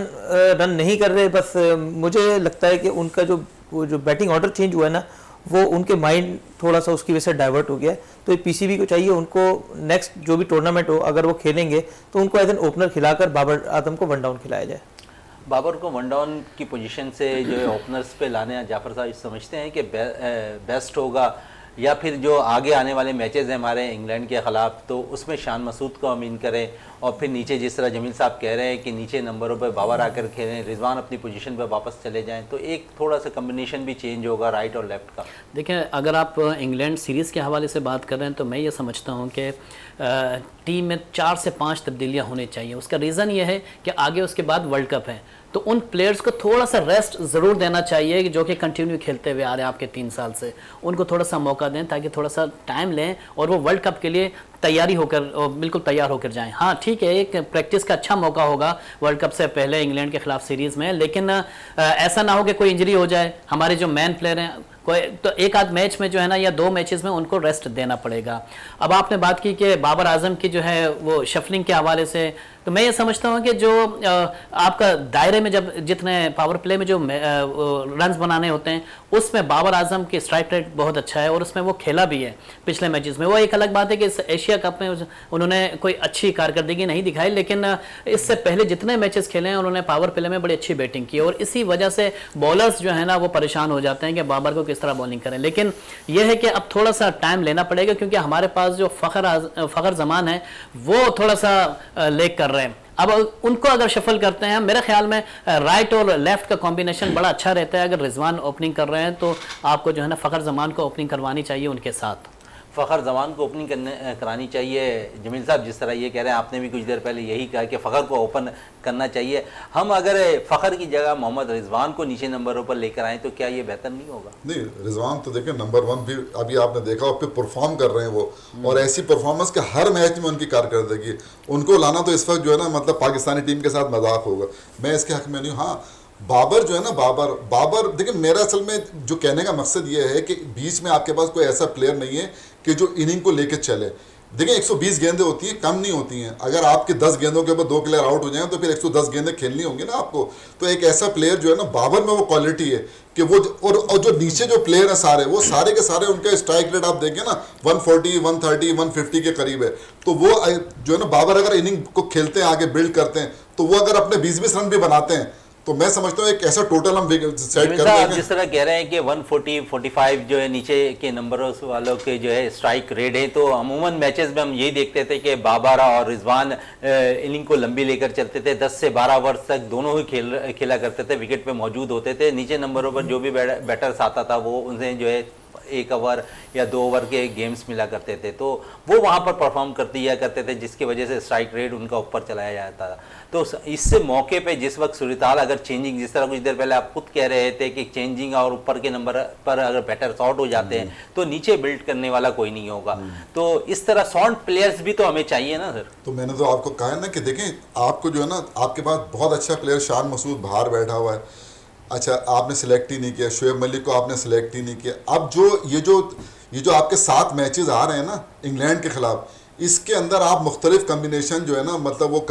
रन नहीं कर रहे, बस मुझे लगता है कि उनका जो बैटिंग ऑर्डर चेंज हुआ है ना, वो उनके माइंड थोड़ा सा उसकी वजह से डाइवर्ट हो गया है। तो ये पीसीबी को चाहिए, उनको नेक्स्ट जो भी टूर्नामेंट हो अगर वो खेलेंगे तो उनको एज एन ओपनर खिलाकर बाबर आजम को 1 डाउन खिलाया जाए। बाबर को 1 डाउन की पोजीशन से जो ओपनर्स पे लाने जाफर साहब समझते हैं कि बेस्ट होगा, या फिर जो आगे आने वाले मैचेस हैं हमारे इंग्लैंड के ख़िलाफ़, तो उसमें शान मसूद को हम इन करें, और फिर नीचे जिस तरह जमील साहब कह रहे हैं कि नीचे नंबरों पर बाबर आकर खेलें, रिजवान अपनी पोजीशन पर वापस चले जाएं, तो एक थोड़ा सा कम्बिनेशन भी चेंज होगा राइट और लेफ्ट का। देखिए, अगर आप इंग्लैंड सीरीज़ के हवाले से बात कर रहे हैं तो मैं ये समझता हूँ कि टीम में 4 से 5 तब्दीलियाँ होनी चाहिए। उसका रीज़न ये है कि आगे उसके बाद वर्ल्ड कप है, तो उन प्लेयर्स को थोड़ा सा रेस्ट ज़रूर देना चाहिए जो कि कंटिन्यू खेलते हुए आ रहे हैं आपके 3 साल से। उनको थोड़ा सा मौका दें ताकि थोड़ा सा टाइम लें और वो वर्ल्ड कप के लिए तैयारी होकर बिल्कुल तैयार होकर जाएं। हाँ ठीक है, एक प्रैक्टिस का अच्छा मौका होगा वर्ल्ड कप से पहले इंग्लैंड के खिलाफ सीरीज़ में, लेकिन ऐसा ना हो कि कोई इंजरी हो जाए। हमारे जो मैन प्लेयर हैं कोई तो एक आध मैच में जो है ना, या 2 मैचेस में उनको रेस्ट देना पड़ेगा। अब आपने बात की कि बाबर आजम की जो है वो शफलिंग के हवाले से, तो मैं ये समझता हूँ कि जो आपका दायरे में जब जितने पावर प्ले में जो रन्स बनाने होते हैं उसमें बाबर आजम की स्ट्राइक रेट बहुत अच्छा है और उसमें वो खेला भी है पिछले मैचेस में। वो एक अलग बात है कि इस एशिया कप में उन्होंने कोई अच्छी कारकर्दगी नहीं दिखाई, लेकिन इससे पहले जितने मैचेस खेले हैं उन्होंने पावर प्ले में बड़ी अच्छी बैटिंग की, और इसी वजह से बॉलर्स जो है ना वो परेशान हो जाते हैं कि बाबर को किस तरह बॉलिंग करें। लेकिन यह है कि अब थोड़ा सा टाइम लेना पड़ेगा, क्योंकि हमारे पास जो फ़खर जमान है वो थोड़ा सा लेग कर रहे हैं। अब उनको अगर शफल करते हैं, मेरे ख्याल में राइट और लेफ्ट का कॉम्बिनेशन बड़ा अच्छा रहता है। अगर रिजवान ओपनिंग कर रहे हैं तो आपको जो है ना फ़खर जमान को ओपनिंग करवानी चाहिए उनके साथ। फ़खर जमान को ओपनिंग करानी चाहिए। जमील साहब जिस तरह ये कह रहे हैं, आपने भी कुछ देर पहले यही कहा कि फ़खर को ओपन करना चाहिए। हम अगर फ़खर की जगह मोहम्मद रिजवान को नीचे नंबरों पर लेकर आएँ तो क्या ये बेहतर नहीं होगा? नहीं, रिजवान तो देखिए नंबर 1 भी अभी आपने देखा और फिर परफॉर्म कर रहे हैं वो, और ऐसी परफॉर्मेंस के हर मैच में उनकी कारकर्दगी, उनको लाना तो इस वक्त जो है ना मतलब पाकिस्तानी टीम के साथ मजाक होगा। मैं इसके हक में नहीं हूँ। हाँ, बाबर जो है ना, बाबर देखिए, मेरा असल में जो कहने का मकसद ये है कि बीच में आपके पास कोई ऐसा प्लेयर नहीं है कि जो इनिंग को लेके चले। देखिए 120 गेंदें होती हैं, कम नहीं होती हैं। अगर आपके 10 गेंदों के ऊपर 2 प्लेयर आउट हो जाएं तो फिर 110 गेंदें खेलनी होंगी ना आपको। तो एक ऐसा प्लेयर जो है ना, बाबर में वो क्वालिटी है कि वो और जो नीचे जो प्लेयर हैं सारे, वो सारे के सारे उनका स्ट्राइक रेट आप देखें ना 140, 130, 150 के करीब है। तो वो जो है ना, बाबर अगर इनिंग को खेलते हैं, आगे बिल्ड करते हैं, तो वो अगर अपने 20-20 रन भी बनाते हैं तो मैं समझता हूँ एक ऐसा टोटल हम सेट कर देंगे। जिस तरह कह रहे हैं कि 140, 45 जो है नीचे के नंबरों वालों के जो है स्ट्राइक रेट है, तो अमूमन मैचेस में हम यही देखते थे कि बाबर और रिजवान इनिंग को लंबी लेकर चलते थे। 10 से 12 ओवर तक दोनों ही खेला करते थे, विकेट पे मौजूद होते थे। नीचे नंबरों पर जो भी बैटर्स आता था वो उनसे जो है 1 ओवर या 2 ओवर के गेम्स मिला करते थे, तो वो वहाँ पर परफॉर्म करते थे, जिसकी वजह से स्ट्राइक रेट उनका ऊपर चलाया जाता था। तो इससे मौके पे जिस वक्त सूरत-ए-हाल अगर चेंजिंग, जिस तरह कुछ देर पहले आप खुद कह रहे थे कि चेंजिंग और ऊपर के नंबर पर अगर बैटर्स आउट हो जाते हैं तो नीचे बिल्ड करने वाला कोई नहीं होगा। तो इस तरह साउंड प्लेयर्स भी तो हमें चाहिए ना सर। तो मैंने तो आपको कहा है ना कि देखें, आपको जो है ना, आपके पास बहुत अच्छा प्लेयर शान मसूद बाहर बैठा हुआ है, अच्छा आपने सिलेक्ट ही नहीं किया। शोएब मलिक को आपने सिलेक्ट ही नहीं किया। अब ये जो आपके 7 मैचेस आ रहे हैं ना इंग्लैंड के खिलाफ, इसके अंदर आप मुख्तलिफ कम्बिनेशन जो है ना, मतलब वो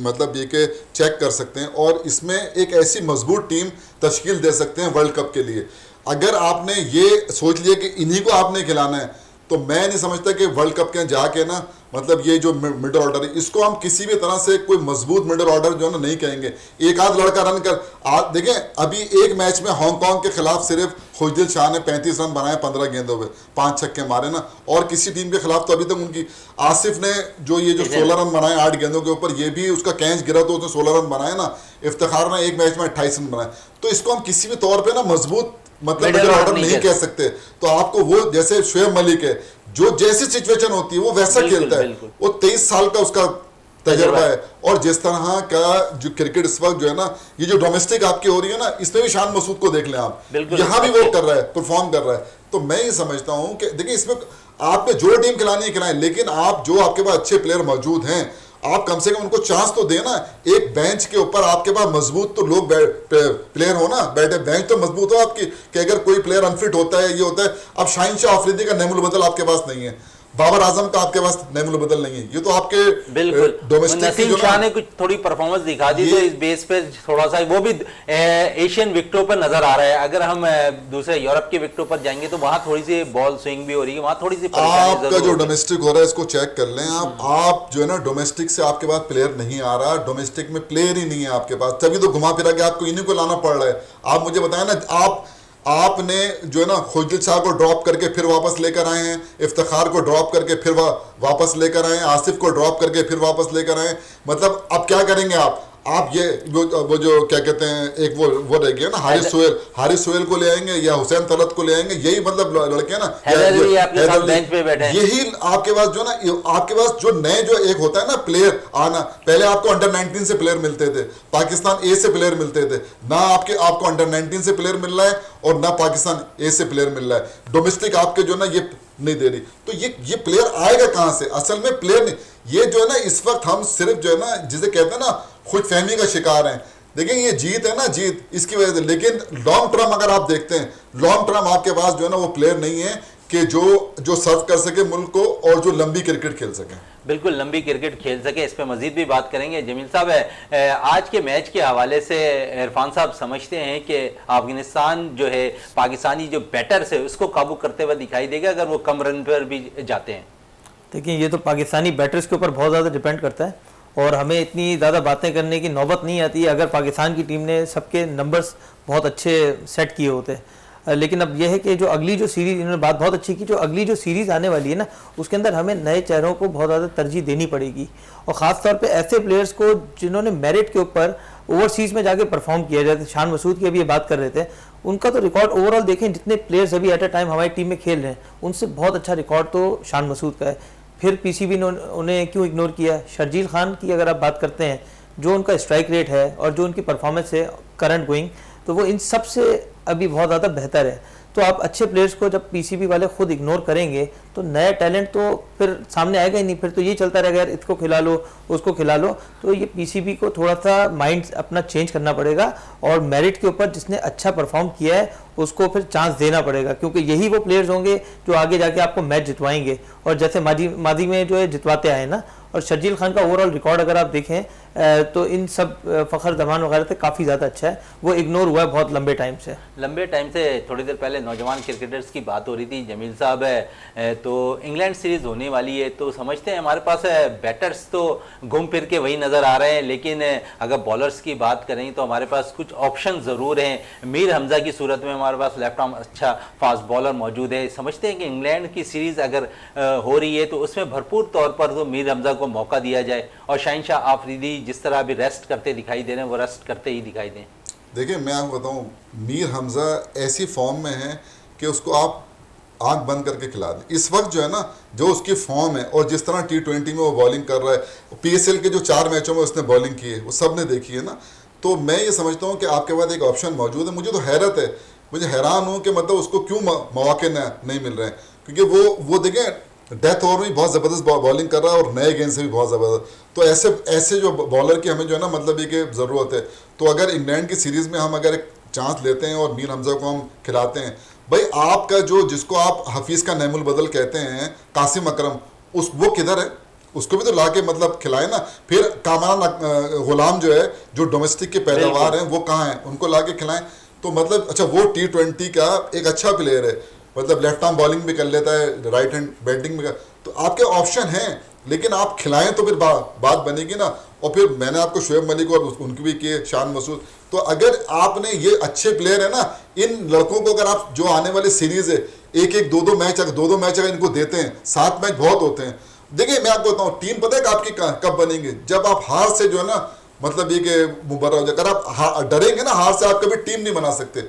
मतलब ये कि चेक कर सकते हैं और इसमें एक ऐसी मजबूत टीम तश्कील दे सकते हैं वर्ल्ड कप के लिए। अगर आपने ये सोच लिया कि इन्हीं को आपने खिलाना है, तो मैं नहीं समझता कि वर्ल्ड कप के जाके ना, मतलब ये जो मिडल ऑर्डर है, इसको हम किसी भी तरह से कोई मजबूत मिडल ऑर्डर जो है ना नहीं कहेंगे। एक आध लड़का रन कर देखें, अभी एक मैच में हांगकांग के खिलाफ सिर्फ खुशदिल शाह ने 35 रन बनाए 15 गेंदों पे, 5 छक्के मारे ना, और किसी टीम के खिलाफ तो अभी तक उनकी आसिफ ने जो 16 रन बनाए 8 गेंदों के ऊपर, ये भी उसका कैच गिरा तो उसने 16 रन बनाए ना। इफ्तिखार ने एक मैच में 28 रन बनाए। तो इसको हम किसी भी तौर पर ना मजबूत मतलब मिडल ऑर्डर नहीं कह सकते। तो आपको वो जैसे शोएब मलिक है, जो जैसी सिचुएशन होती है वो वैसा खेलता है। वो 23 साल का उसका तजर्बा है। और जिस तरह का जो क्रिकेट इस वक्त जो है ना, ये जो डोमेस्टिक आपकी हो रही है ना, इसमें भी शान मसूद को देख लें आप, यहाँ भी वो कर रहा है, परफॉर्म कर रहा है। तो मैं ये समझता हूँ कि देखिए, इसमें आपने जो टीम खिलानी है खिलाएं, लेकिन आप जो आपके पास अच्छे प्लेयर मौजूद हैं, आप कम से कम उनको चांस तो देना। एक बेंच के ऊपर आपके पास मजबूत तो लोग प्लेयर हो ना, बैठे बेंच तो मजबूत हो आपकी, कि अगर कोई प्लेयर अनफिट होता है, ये होता है। अब शाहीन शाह अफरीदी का नेमुल बदल आपके पास नहीं है, बाबर आजम का आपके पास नेमुल बदल नहीं है, ये तो आपके बिल्कुल नसीम शाह ने कुछ थोड़ी परफॉर्मेंस दिखा दी, तो इस बेस पे थोड़ा सा वो भी एशियन विकेटों पर नजर आ रहा है। अगर हम दूसरे यूरोप के विकेटों पर जाएंगे तो वहां थोड़ी सी बॉल स्विंग भी हो रही है, वहां थोड़ी सी आपका जो डोमेस्टिक हो रहा है इसको चेक कर लें आप जो है ना, डोमेस्टिक से आपके पास प्लेयर नहीं आ रहा, डोमेस्टिक में प्लेयर ही नहीं है आपके पास, तभी तो घुमा फिरा के आपको इन्हीं को लाना पड़ रहा है। आप मुझे बताएं ना, आपने जो है ना खुजदिल शाह को ड्रॉप करके फिर वापस लेकर आए हैं, इफ्तिखार को ड्रॉप करके फिर वापस लेकर आए हैं, आसिफ को ड्रॉप करके फिर वापस लेकर आए हैं। मतलब अब क्या करेंगे आप ये वो जो क्या कहते हैं एक वो रह गया ना हारिस सोहेल को ले आएंगे या हुसैन तलत को ले आएंगे, यही मतलब लड़के ना बेंच पे बैठे हैं। यही आपके पास जो ना आपके पास जो नए जो एक होता है ना प्लेयर आना, पहले आपको अंडर 19 से प्लेयर मिलते थे, पाकिस्तान ए से प्लेयर मिलते थे ना, आपको अंडर 19 से प्लेयर मिल रहा है और ना पाकिस्तान ए से प्लेयर मिल रहा है। डोमेस्टिक आपके जो ना ये नहीं दे रही, तो ये प्लेयर आएगा कहां से? असल में प्लेयर नहीं, ये जो है ना इस वक्त हम सिर्फ जो है ना जिसे कहते हैं ना खुद फहमी का शिकार हैं। देखिए ये जीत है ना, जीत इसकी वजह से, लेकिन लॉन्ग टर्म अगर आप देखते हैं, लॉन्ग टर्म आपके पास जो है ना वो प्लेयर नहीं है कि जो सर्व कर सके मुल्क को और जो लंबी क्रिकेट खेल सके। बिल्कुल लंबी क्रिकेट खेल सके, इस पे मजीद भी बात करेंगे। जमील साहब, आज के मैच के हवाले से इरफान साहब समझते हैं कि अफगानिस्तान जो है पाकिस्तानी जो बैटर्स है उसको काबू करते हुए दिखाई देगा अगर वो कम रन पर भी जाते हैं? देखिए ये तो पाकिस्तानी बैटर्स के ऊपर बहुत ज़्यादा डिपेंड करता है और हमें इतनी ज़्यादा बातें करने की नौबत नहीं आती है अगर पाकिस्तान की टीम ने सबके नंबर्स बहुत अच्छे सेट किए होते हैं। लेकिन अब यह है कि जो अगली जो सीरीज़, इन्होंने बात बहुत अच्छी की, जो अगली जो सीरीज़ आने वाली है ना उसके अंदर हमें नए चेहरों को बहुत ज़्यादा तरजीह देनी पड़ेगी और ख़ास तौर पे ऐसे प्लेयर्स को जिन्होंने मेरिट के ऊपर ओवरसीज़ में जाके परफॉर्म किया, जैसे शान मसूद की अभी ये बात कर रहे थे, उनका तो रिकॉर्ड ओवरऑल देखें, जितने प्लेयर्स अभी एट अ टाइम हमारी टीम में खेल रहे हैं उनसे बहुत अच्छा रिकॉर्ड तो शान मसूद का है। फिर पीसीबी ने उन्हें क्यों इग्नोर किया? शर्जील खान की अगर आप बात करते हैं, जो उनका स्ट्राइक रेट है और जो उनकी परफॉर्मेंस है करंट गोइंग, तो वो इन सब से अभी बहुत ज़्यादा बेहतर है। तो आप अच्छे प्लेयर्स को जब पीसीबी वाले खुद इग्नोर करेंगे तो नया टैलेंट तो फिर सामने आएगा ही नहीं, फिर तो ये चलता रहेगा यार इसको खिला लो उसको खिला लो। तो ये पीसीबी को थोड़ा सा माइंड अपना चेंज करना पड़ेगा और मेरिट के ऊपर जिसने अच्छा परफॉर्म किया है उसको फिर चांस देना पड़ेगा, क्योंकि यही वो प्लेयर्स होंगे जो आगे जाके आपको मैच जितवाएंगे और जैसे माजी में जो है जितवाते आए ना। और शर्जील खान का ओवरऑल रिकॉर्ड अगर आप देखें तो इन सब फ़खर जमान वगैरह से काफ़ी ज़्यादा अच्छा है, वो इग्नोर हुआ है बहुत लंबे टाइम से। थोड़ी देर पहले नौजवान क्रिकेटर्स की बात हो रही थी जमील साहब, तो इंग्लैंड सीरीज़ होने वाली है, तो समझते हैं हमारे पास बैटर्स तो घूम फिर के वही नज़र आ रहे हैं, लेकिन अगर बॉलर्स की बात करें तो हमारे पास कुछ ऑप्शन ज़रूर हैं। मीर हमज़ा की सूरत में हमारे पास लेफ्ट आर्म अच्छा फास्ट बॉलर मौजूद है। समझते हैं कि इंग्लैंड की सीरीज़ अगर हो रही है तो उसमें भरपूर तौर पर तो मीर हमज़ा को मौका दिया जाए और शाहिनशाह आफरीदी जिस तरह अभी रेस्ट करते दिखाई दे रहे हैं वो रेस्ट करते ही दिखाई दें। देखिए मैं आपको बताऊं, मीर हमज़ा ऐसी फॉर्म में है कि उसको आप आंख बंद करके खिला दें। इस वक्त जो है ना जो उसकी फॉर्म है और जिस तरह T20 में वो बॉलिंग कर रहा है, PSL के जो 4 मैचों में उसने बॉलिंग की है वो सब ने देखी है ना, तो मैं ये समझता हूँ कि आपके पास एक ऑप्शन मौजूद है। मुझे तो हैरत है, मुझे हैरान हूँ कि मतलब उसको क्यों मौके नहीं मिल रहे हैं, क्योंकि वो देखें डेथ ओवर में बहुत ज़बरदस्त बॉलिंग कर रहा है और नए गेंद से भी बहुत ज़बरदस्त। तो ऐसे जो बॉलर की हमें जो है ना मतलब ये कि ज़रूरत है। तो अगर इंग्लैंड की सीरीज़ में हम अगर एक चांस लेते हैं और मीर हमज़ा को हम खिलाते हैं, भाई आपका जिसको आप हफीज़ का नैमुल बदल कहते हैं कासिम अकरम, वो किधर है? उसको भी तो ला के मतलब खिलाए ना। फिर कामरान गुलाम जो है जो डोमेस्टिक के पैदावार हैं वो कहाँ हैं, उनको ला के खिलाएं। तो मतलब अच्छा वो T20 का एक अच्छा प्लेयर है, मतलब लेफ्ट आर्म बॉलिंग भी कर लेता है, राइट हैंड बैटिंग भी कर, तो आपके ऑप्शन हैं, लेकिन आप खिलाएं तो फिर बात बनेगी ना। और फिर मैंने आपको शुएब मलिक और उनकी भी किए, शान मसूद, तो अगर आपने ये अच्छे प्लेयर है ना, इन लड़कों को अगर आप जो आने वाली सीरीज़ है एक दो मैच अगर इनको देते हैं, 7 मैच बहुत होते हैं। देखिए मैं आपको बताऊँ, टीम पता है कि आपकी कब बनेंगे, जब आप हार से जो है ना मतलब ये कि मुबर्रा हो जाए। अगर आप डरेंगे ना हार से, आप कभी टीम नहीं बना सकते।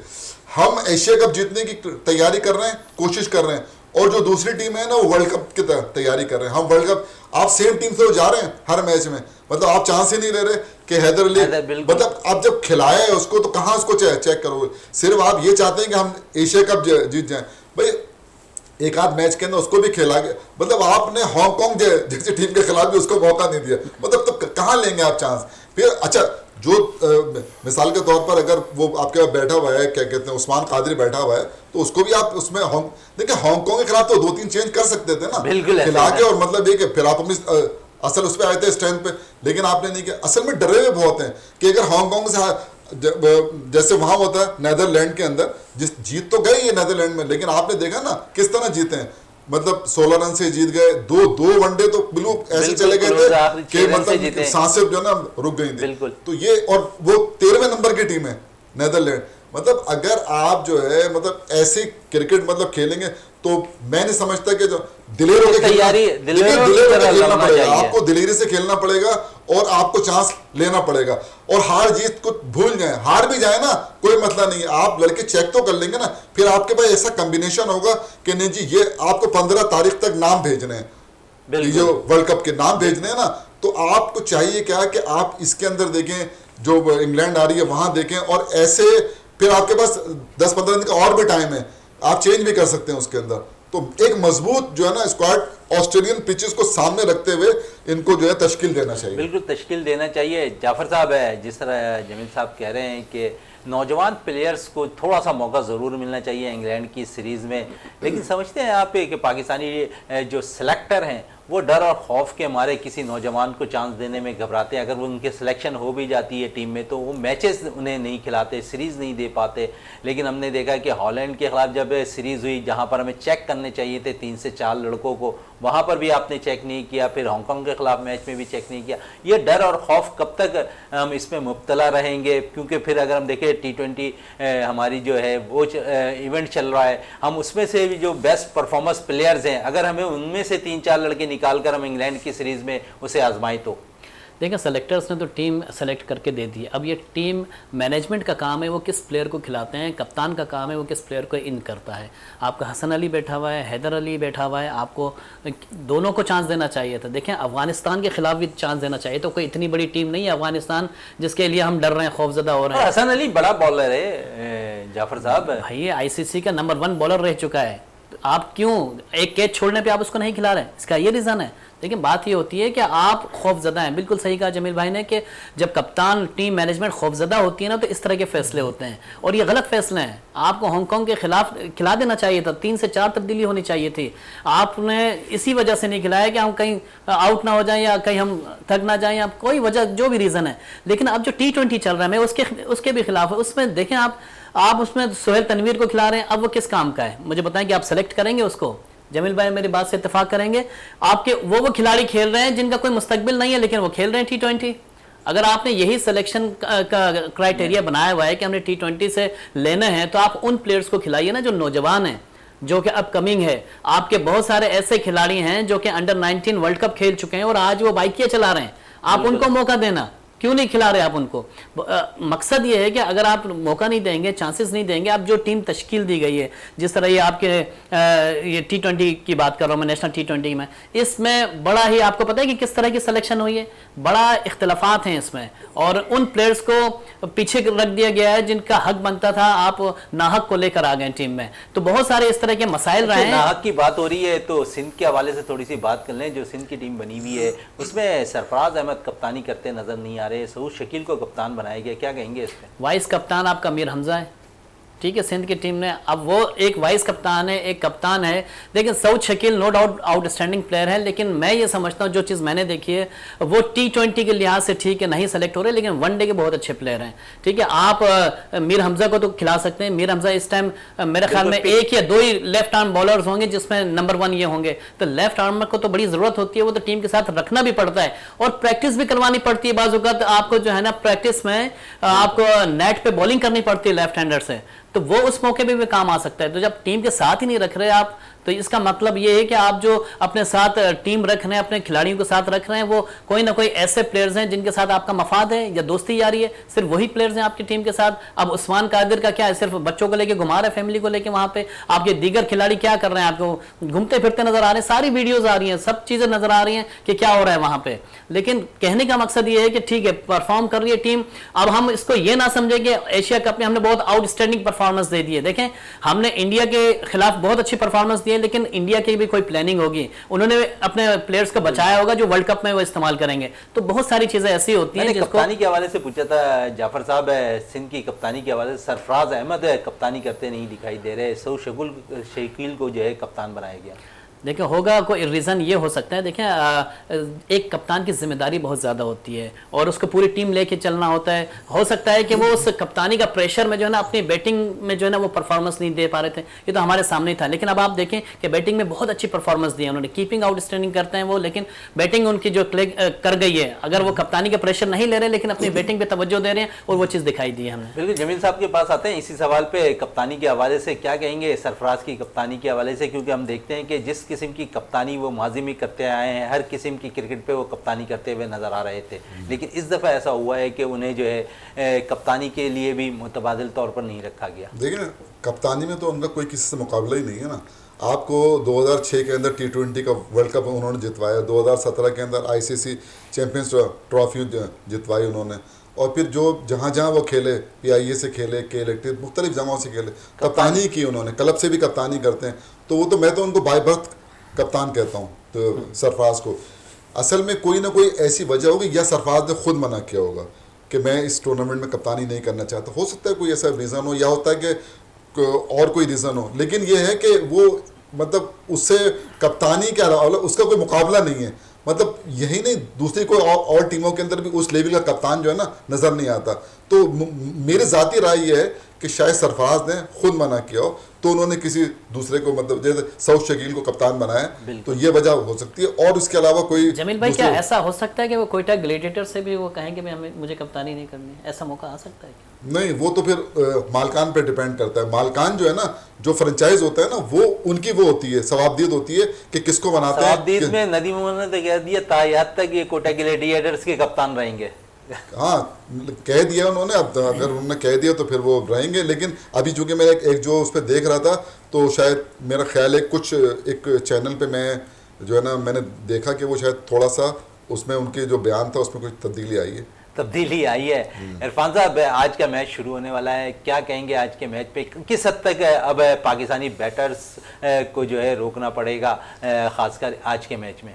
हम एशिया कप जीतने की तैयारी कर रहे हैं, कोशिश कर रहे हैं, और जो दूसरी टीम है ना वो वर्ल्ड कप की तैयारी कर रहे हैं। हम वर्ल्ड कप, आप सेम टीम से जा रहे हैं हर मैच में, मतलब आप चांस ही नहीं ले रहे कि हैदर अली, मतलब आप जब खिलाया है उसको तो कहाँ उसको चेक करोगे? सिर्फ आप ये चाहते हैं कि हम एशिया कप जीत जाएं। भाई एक आध मैच के अंदर उसको भी खेला गया, मतलब आपने हांगकांग जैसी टीम के खिलाफ भी उसको मौका नहीं दिया, मतलब तो कहाँ लेंगे आप चांस? फिर अच्छा जो मिसाल के तौर पर अगर वो आपके पास बैठा हुआ है, क्या कहते हैं, उस्मान कादरी बैठा हुआ है, तो उसको भी आप उसमें देखिए हांगकांग के खिलाफ तो 2-3 चेंज कर सकते थे ना खिला के, और मतलब ये कि फिर आप अपनी असल उस पर आए थे स्ट्रेंथ पे, लेकिन आपने नहीं किया। असल में डरे हुए बहुत हैं कि अगर हांगकांग से जैसे वहां होता है नेदरलैंड के अंदर, जीत तो गए ये नेदरलैंड में, लेकिन आपने देखा ना किस तरह जीते हैं, मतलब 16 रन से जीत गए। दो वनडे तो बिल्कुल ऐसे चले गए थे कि मतलब सांसें जो ना रुक गई थी। तो ये, और वो 13वें नंबर की टीम है नेदरलैंड, मतलब अगर आप जो है मतलब ऐसे क्रिकेट मतलब खेलेंगे तो मैं नहीं समझता कि जो दिलेरों के खेलना पड़ेगा, आपको दिलेरी से खेलना पड़ेगा और आपको चांस लेना पड़ेगा। और हार जीत को भूल जाए, हार भी जाए ना कोई मसला नहीं है, आप लड़के चेक तो कर लेंगे ना, फिर आपके पास ऐसा कॉम्बिनेशन होगा कि नहीं जी ये आपको 15 तारीख तक नाम भेजने हैं, जो वर्ल्ड कप के नाम भेजने हैं ना, तो आपको चाहिए क्या कि आप इसके अंदर देखें जो इंग्लैंड आ रही है वहां देखें, और ऐसे फिर आपके पास 10-15 दिन का और भी टाइम है, आप चेंज भी कर सकते हैं उसके अंदर। तो एक मजबूत जो है ना स्क्वाड ऑस्ट्रेलियन पिचेस को सामने रखते हुए इनको जो है तश्कील देना चाहिए। बिल्कुल तश्कील देना चाहिए। जाफर साहब है, जिस तरह जमील साहब कह रहे हैं कि नौजवान प्लेयर्स को थोड़ा सा मौका ज़रूर मिलना चाहिए इंग्लैंड की सीरीज़ में, लेकिन समझते हैं आप कि पाकिस्तानी जो सिलेक्टर हैं वो डर और खौफ के मारे किसी नौजवान को चांस देने में घबराते हैं। अगर वो उनके सिलेक्शन हो भी जाती है टीम में तो वो मैचेस उन्हें नहीं खिलाते, सीरीज़ नहीं दे पाते। लेकिन हमने देखा कि हॉलैंड के खिलाफ जब सीरीज़ हुई जहां पर हमें चेक करने चाहिए थे 3 से 4 लड़कों को, वहां पर भी आपने चेक नहीं किया, फिर हांगकांग के खिलाफ मैच में भी चेक नहीं किया। ये डर और खौफ कब तक हम इसमें मुब्तला रहेंगे? क्योंकि फिर अगर हम देखें T20 हमारी जो है वो इवेंट चल रहा है, हम उसमें से भी जो बेस्ट परफॉर्मेंस प्लेयर्स हैं अगर हमें उनमें से 3-4 लड़के निकाल कर हम इंग्लैंड की सीरीज में उसे आजमाएं तो देखिए सेलेक्टर्स ने तो टीम सेलेक्ट करके दे दी है। अब ये टीम मैनेजमेंट का काम है वो किस प्लेयर को खिलाते हैं, कप्तान का काम है वो किस प्लेयर को इन करता है। आपका हसन अली बैठा हुआ है, हैदर अली बैठा हुआ है, आपको दोनों को चांस देना चाहिए था। देखें अफगानिस्तान के खिलाफ भी चांस देना चाहिए, तो कोई इतनी बड़ी टीम नहीं है अफगानिस्तान जिसके लिए हम डर रहे हैं, खौफजदा हो रहे हैं। हसन अली बड़ा बॉलर है जाफर साहब, भाई ICC का नंबर 1 बॉलर रह चुका है, आप क्यों एक कैच छोड़ने पे आप उसको नहीं खिला रहे हैं? इसका ये रीज़न है। लेकिन बात ये होती है कि आप खौफजदा हैं। बिल्कुल सही कहा जमील भाई ने कि जब कप्तान टीम मैनेजमेंट खौफजदा होती है ना तो इस तरह के फैसले होते हैं, और ये गलत फैसले हैं। आपको हांगकांग के खिलाफ खिला देना चाहिए था, 3 से 4 तब्दीली होनी चाहिए थी। आपने इसी वजह से नहीं खिलाया कि हम कहीं आउट ना हो जाएं या कहीं हम थक ना जाएं, या कोई वजह जो भी रीज़न है। लेकिन अब जो T20 चल रहा है मैं उसके भी खिलाफ है। उसमें देखें आप उसमें सोहेल तनवीर को खिला रहे हैं, अब वो किस काम का है? मुझे बताएं कि आप सेलेक्ट करेंगे उसको? जमील भाई मेरी बात से इत्तेफाक करेंगे, आपके वो खिलाड़ी खेल रहे हैं जिनका कोई मुस्तकबिल नहीं है, लेकिन वो खेल रहे हैं T20। अगर आपने यही सिलेक्शन का क्राइटेरिया बनाया हुआ है कि हमने T20 से लेना है, तो आप उन प्लेयर्स को खिलाइए ना जो नौजवान हैं, जो कि अपकमिंग है। आपके बहुत सारे ऐसे खिलाड़ी हैं जो कि अंडर 19 वर्ल्ड कप खेल चुके हैं और आज वो बाइकियां चला रहे हैं, आप उनको मौका देना, क्यों नहीं खिला रहे आप उनको? मकसद ये है कि अगर आप मौका नहीं देंगे, चांसेस नहीं देंगे, आप जो टीम तश्कील दी गई है, जिस तरह ये आपके ये T20 की बात कर रहा हूँ मैं, नेशनल T20 में, इसमें बड़ा ही आपको पता है कि किस तरह की सिलेक्शन हुई है, बड़ा इख्तलाफात हैं इसमें, और उन प्लेयर्स को पीछे रख दिया गया है जिनका हक बनता था, आप नाहक को लेकर आ गए टीम में। तो बहुत सारे इस तरह के मसाइल रहे हैं। नाहक की बात हो रही है तो सिंध के हवाले से थोड़ी सी बात कर लें। जो सिंध की टीम बनी हुई है उसमें सरफराज अहमद कप्तानी करते नजर नहीं आ रहे, सऊद शकील को कप्तान बनाया गया, क्या कहेंगे इस पे? वाइस कप्तान आपका मीर हमजा है, ठीक है, सिंध की टीम ने। अब वो एक वाइस कप्तान है, एक कप्तान है, लेकिन Saud Shakeel no doubt outstanding player है। लेकिन मैं ये समझता हूँ जो चीज़ मैंने देखी है वो T20 के लिहाज से ठीक है, नहीं सेलेक्ट हो रहे, लेकिन वनडे के बहुत अच्छे प्लेयर हैं, ठीक है। आप मीर हमजा को तो खिला सकते हैं। मीर हमजा इस टाइम मेरे ख्याल में 1 या 2 ही लेफ्ट आर्म बॉलर्स होंगे जिसमें नंबर 1 ये होंगे, तो लेफ्ट आर्मर को तो बड़ी ज़रूरत होती है, वो तो टीम के साथ रखना भी पड़ता है और प्रैक्टिस भी करवानी पड़ती है। बाज़-औक़ात आपको जो है ना प्रैक्टिस में आपको नेट पे बॉलिंग करनी पड़ती है लेफ्ट हैंडर से, तो वो उस मौके पे भी काम आ सकता है। तो जब टीम के साथ ही नहीं रख रहे आप, तो इसका मतलब ये है कि आप जो अपने साथ टीम रख रहे हैं, अपने खिलाड़ियों के साथ रख रहे हैं, वो कोई ना कोई ऐसे प्लेयर्स हैं जिनके साथ आपका मफाद है या दोस्ती यारी है, सिर्फ वही प्लेयर्स हैं आपकी टीम के साथ। अब उस्मान कादिर का क्या है, सिर्फ बच्चों को लेके घुमा रहे, फैमिली को लेके वहां पे आपके दीगर खिलाड़ी क्या कर रहे हैं, आपको घूमते फिरते नजर आ रहे हैं, सारी वीडियोज आ रही हैं, सब चीजें नजर आ रही हैं कि क्या हो रहा है वहां पे। लेकिन कहने का मकसद ये है कि ठीक है परफॉर्म कर रही है टीम, अब हम इसको ये ना समझे कि एशिया कप में हमने बहुत आउटस्टैंडिंग परफॉर्मेंस दे दी है। देखें हमने इंडिया के खिलाफ बहुत अच्छी परफॉर्मेंस दी है, लेकिन इंडिया की भी कोई प्लानिंग होगी, उन्होंने अपने प्लेयर्स को बचाया होगा जो वर्ल्ड कप में वो इस्तेमाल करेंगे। तो बहुत सारी चीजें ऐसी होती हैं। कप्तानी के हवाले से पूछा था जाफर साहब, सिंध की कप्तानी के हवाले से सरफराज अहमद कप्तानी करते नहीं दिखाई दे रहे, सऊद शकील को जो है कप्तान बनाया गया। देखिए होगा कोई रीज़न ये हो सकता है, देखिए एक कप्तान की जिम्मेदारी बहुत ज़्यादा होती है और उसको पूरी टीम लेके चलना होता है। हो सकता है कि वो उस कप्तानी का प्रेशर में जो है ना अपनी बैटिंग में जो है ना वो परफॉर्मेंस नहीं दे पा रहे थे, ये तो हमारे सामने ही था। लेकिन अब आप देखें कि बैटिंग में बहुत अच्छी परफॉर्मेंस दी है उन्होंने, कीपिंग आउटस्टैंडिंग करते हैं वो, लेकिन बैटिंग उनकी जो कर गई है, अगर वो कप्तानी का प्रेशर नहीं ले रहे लेकिन अपनी बैटिंग पे तवज्जो दे रहे हैं और वो चीज़ दिखाई दी है हमने। बिल्कुल, जमील साहब के पास आते हैं इसी सवाल पे। कप्तानी के हवाले से क्या कहेंगे सरफराज की कप्तानी के हवाले से, क्योंकि हम देखते हैं कि जिस किस्म की कप्तानी वो माजी में करते आए हैं, हर किस्म की क्रिकेट पे वो कप्तानी करते हुए नजर आ रहे थे, लेकिन इस दफ़ा ऐसा हुआ है कि उन्हें जो है कप्तानी के लिए भी मुतबादिल तौर पर नहीं रखा गया। देखिए ना, कप्तानी में तो उनका कोई किसी से मुकाबला ही नहीं है ना। आपको 2006 के अंदर T20 का वर्ल्ड कप उन्होंने जितवाया, 2017 के अंदर ICC चैम्पियंस ट्रॉफी जितवाई उन्होंने, और फिर जो जहाँ जहाँ वो खेले, PIA से खेले, KLT मुख्तलिफ जगहों से खेले, कप्तानी की उन्होंने, क्लब से भी कप्तानी करते हैं। तो वो तो मैं तो उनको बाय बर्थ कप्तान कहता हूँ, तो सरफराज को असल में कोई ना कोई ऐसी वजह होगी या सरफराज ने खुद मना किया होगा कि मैं इस टूर्नामेंट में कप्तानी नहीं करना चाहता। हो सकता है कोई ऐसा रीज़न हो, या होता है कि और कोई रीज़न हो, लेकिन ये है कि वो मतलब उससे कप्तानी के अलावा उसका कोई मुकाबला नहीं है। मतलब यही नहीं, दूसरी कोई और टीमों के अंदर भी उस लेवल का कप्तान जो है ना नज़र नहीं आता। तो मेरी ज़ाती राय ये है कि शायद सरफराज ने खुद मना किया हो, तो उन्होंने किसी दूसरे को, मतलब जैसे सऊद शकील को कप्तान बनाया, तो ये वजह हो सकती है। और उसके अलावा कोई जमील भाई क्या ऐसा हो सकता है कि वो कोयटा ग्लेडिएटर से भी वो कहेंगे मुझे कप्तानी नहीं करनी है, ऐसा मौका आ सकता है क्या? नहीं, वो तो फिर मालकान पे डिपेंड करता है। मालकान जो है ना, जो फ्रेंचाइज होता है ना, वो उनकी वो होती है, सवाबदीद होती है कि किसको बनाते हैं। सवाबदीद में नदीम उमर ने कह दिया तायात तक ये कोटा ग्लेडिएटर्स के कप्तान रहेंगे। हाँ, कह दिया उन्होंने। अब अगर उन्होंने कह दिया तो फिर वो रहेंगे, लेकिन अभी चूंकि मैं एक जो उस पर देख रहा था, तो शायद मेरा ख्याल है कुछ एक चैनल पे मैं जो है ना मैंने देखा कि वो शायद थोड़ा सा उसमें उनके जो बयान था उसमें कुछ तब्दीली आई है। तब्दीली आई है। इरफान साहब, आज का मैच शुरू होने वाला है, क्या कहेंगे आज के मैच पे? किस हद तक अब पाकिस्तानी बैटर्स को जो है रोकना पड़ेगा, खासकर आज के मैच में?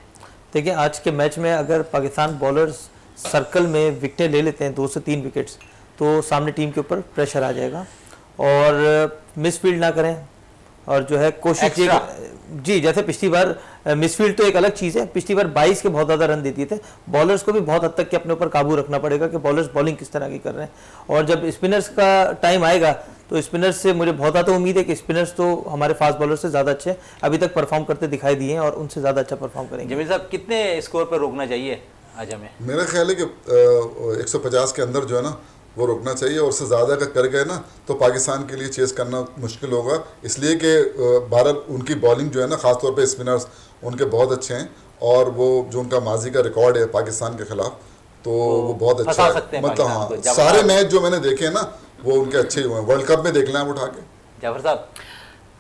देखिए, आज के मैच में अगर पाकिस्तान बॉलर्स सर्कल में विकेटें ले लेते हैं 2 से 3 विकेट्स, तो सामने टीम के ऊपर प्रेशर आ जाएगा। और मिसफील्ड ना करें, और जो है कोशिश जी, जैसे पिछली बार मिसफील्ड तो एक अलग चीज़ है, पिछली बार 22 के बहुत ज़्यादा रन देती थे। बॉलर्स को भी बहुत हद तक के अपने ऊपर काबू रखना पड़ेगा कि बॉलर्स बॉलिंग किस तरह की कर रहे हैं। और जब स्पिनर्स का टाइम आएगा तो स्पिनर्स से मुझे बहुत ज़्यादा उम्मीद है कि स्पिनर्स तो हमारे फास्ट बॉलर से ज़्यादा अच्छे अभी तक परफॉर्म करते दिखाई दिए हैं और उनसे ज़्यादा अच्छा परफॉर्म करेंगे। जमील साहब, कितने स्कोर पर रोकना चाहिए आज हमें? मेरा ख्याल है कि 150 के अंदर जो है ना वो रोकना चाहिए, और उससे ज़्यादा अगर कर गए ना तो पाकिस्तान के लिए चेस करना मुश्किल होगा। इसलिए कि भारत उनकी बॉलिंग जो है ना, ख़ासतौर पे स्पिनर्स उनके बहुत अच्छे हैं, और वो जो उनका माजी का रिकॉर्ड है पाकिस्तान के खिलाफ, तो वो बहुत अच्छा है। मतलब हाँ, सारे मैच जो मैंने देखे हैं ना वो उनके अच्छे हुए हैं। वर्ल्ड कप में देख लें आप उठा के। जाफर साहब,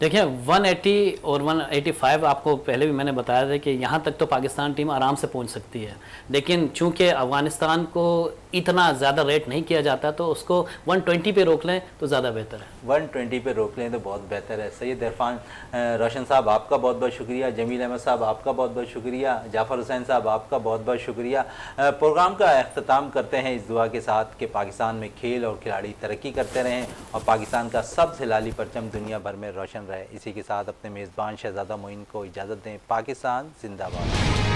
देखिए 180 और 185 आपको पहले भी मैंने बताया था कि यहाँ तक तो पाकिस्तान टीम आराम से पहुँच सकती है, लेकिन चूंकि अफगानिस्तान को इतना ज़्यादा रेट नहीं किया जाता तो उसको 120 पे रोक लें तो ज़्यादा बेहतर है। 120 पे रोक लें तो बहुत बेहतर है। सैयद इरफान रोशन साहब, आपका बहुत बहुत शुक्रिया। जमील अहमद साहब, आपका बहुत बहुत शुक्रिया। जाफ़र हुसैन साहब, आपका बहुत बहुत शुक्रिया। प्रोग्राम का अख्ताम करते हैं इस दुआ के साथ कि पाकिस्तान में खेल और खिलाड़ी तरक्की करते रहें और पाकिस्तान का सबसे लाली परचम दुनिया भर में रोशन रहे। इसी के साथ अपने मेज़बान शहजादा मोइन को इजाज़त दें। पाकिस्तान जिंदाबाद।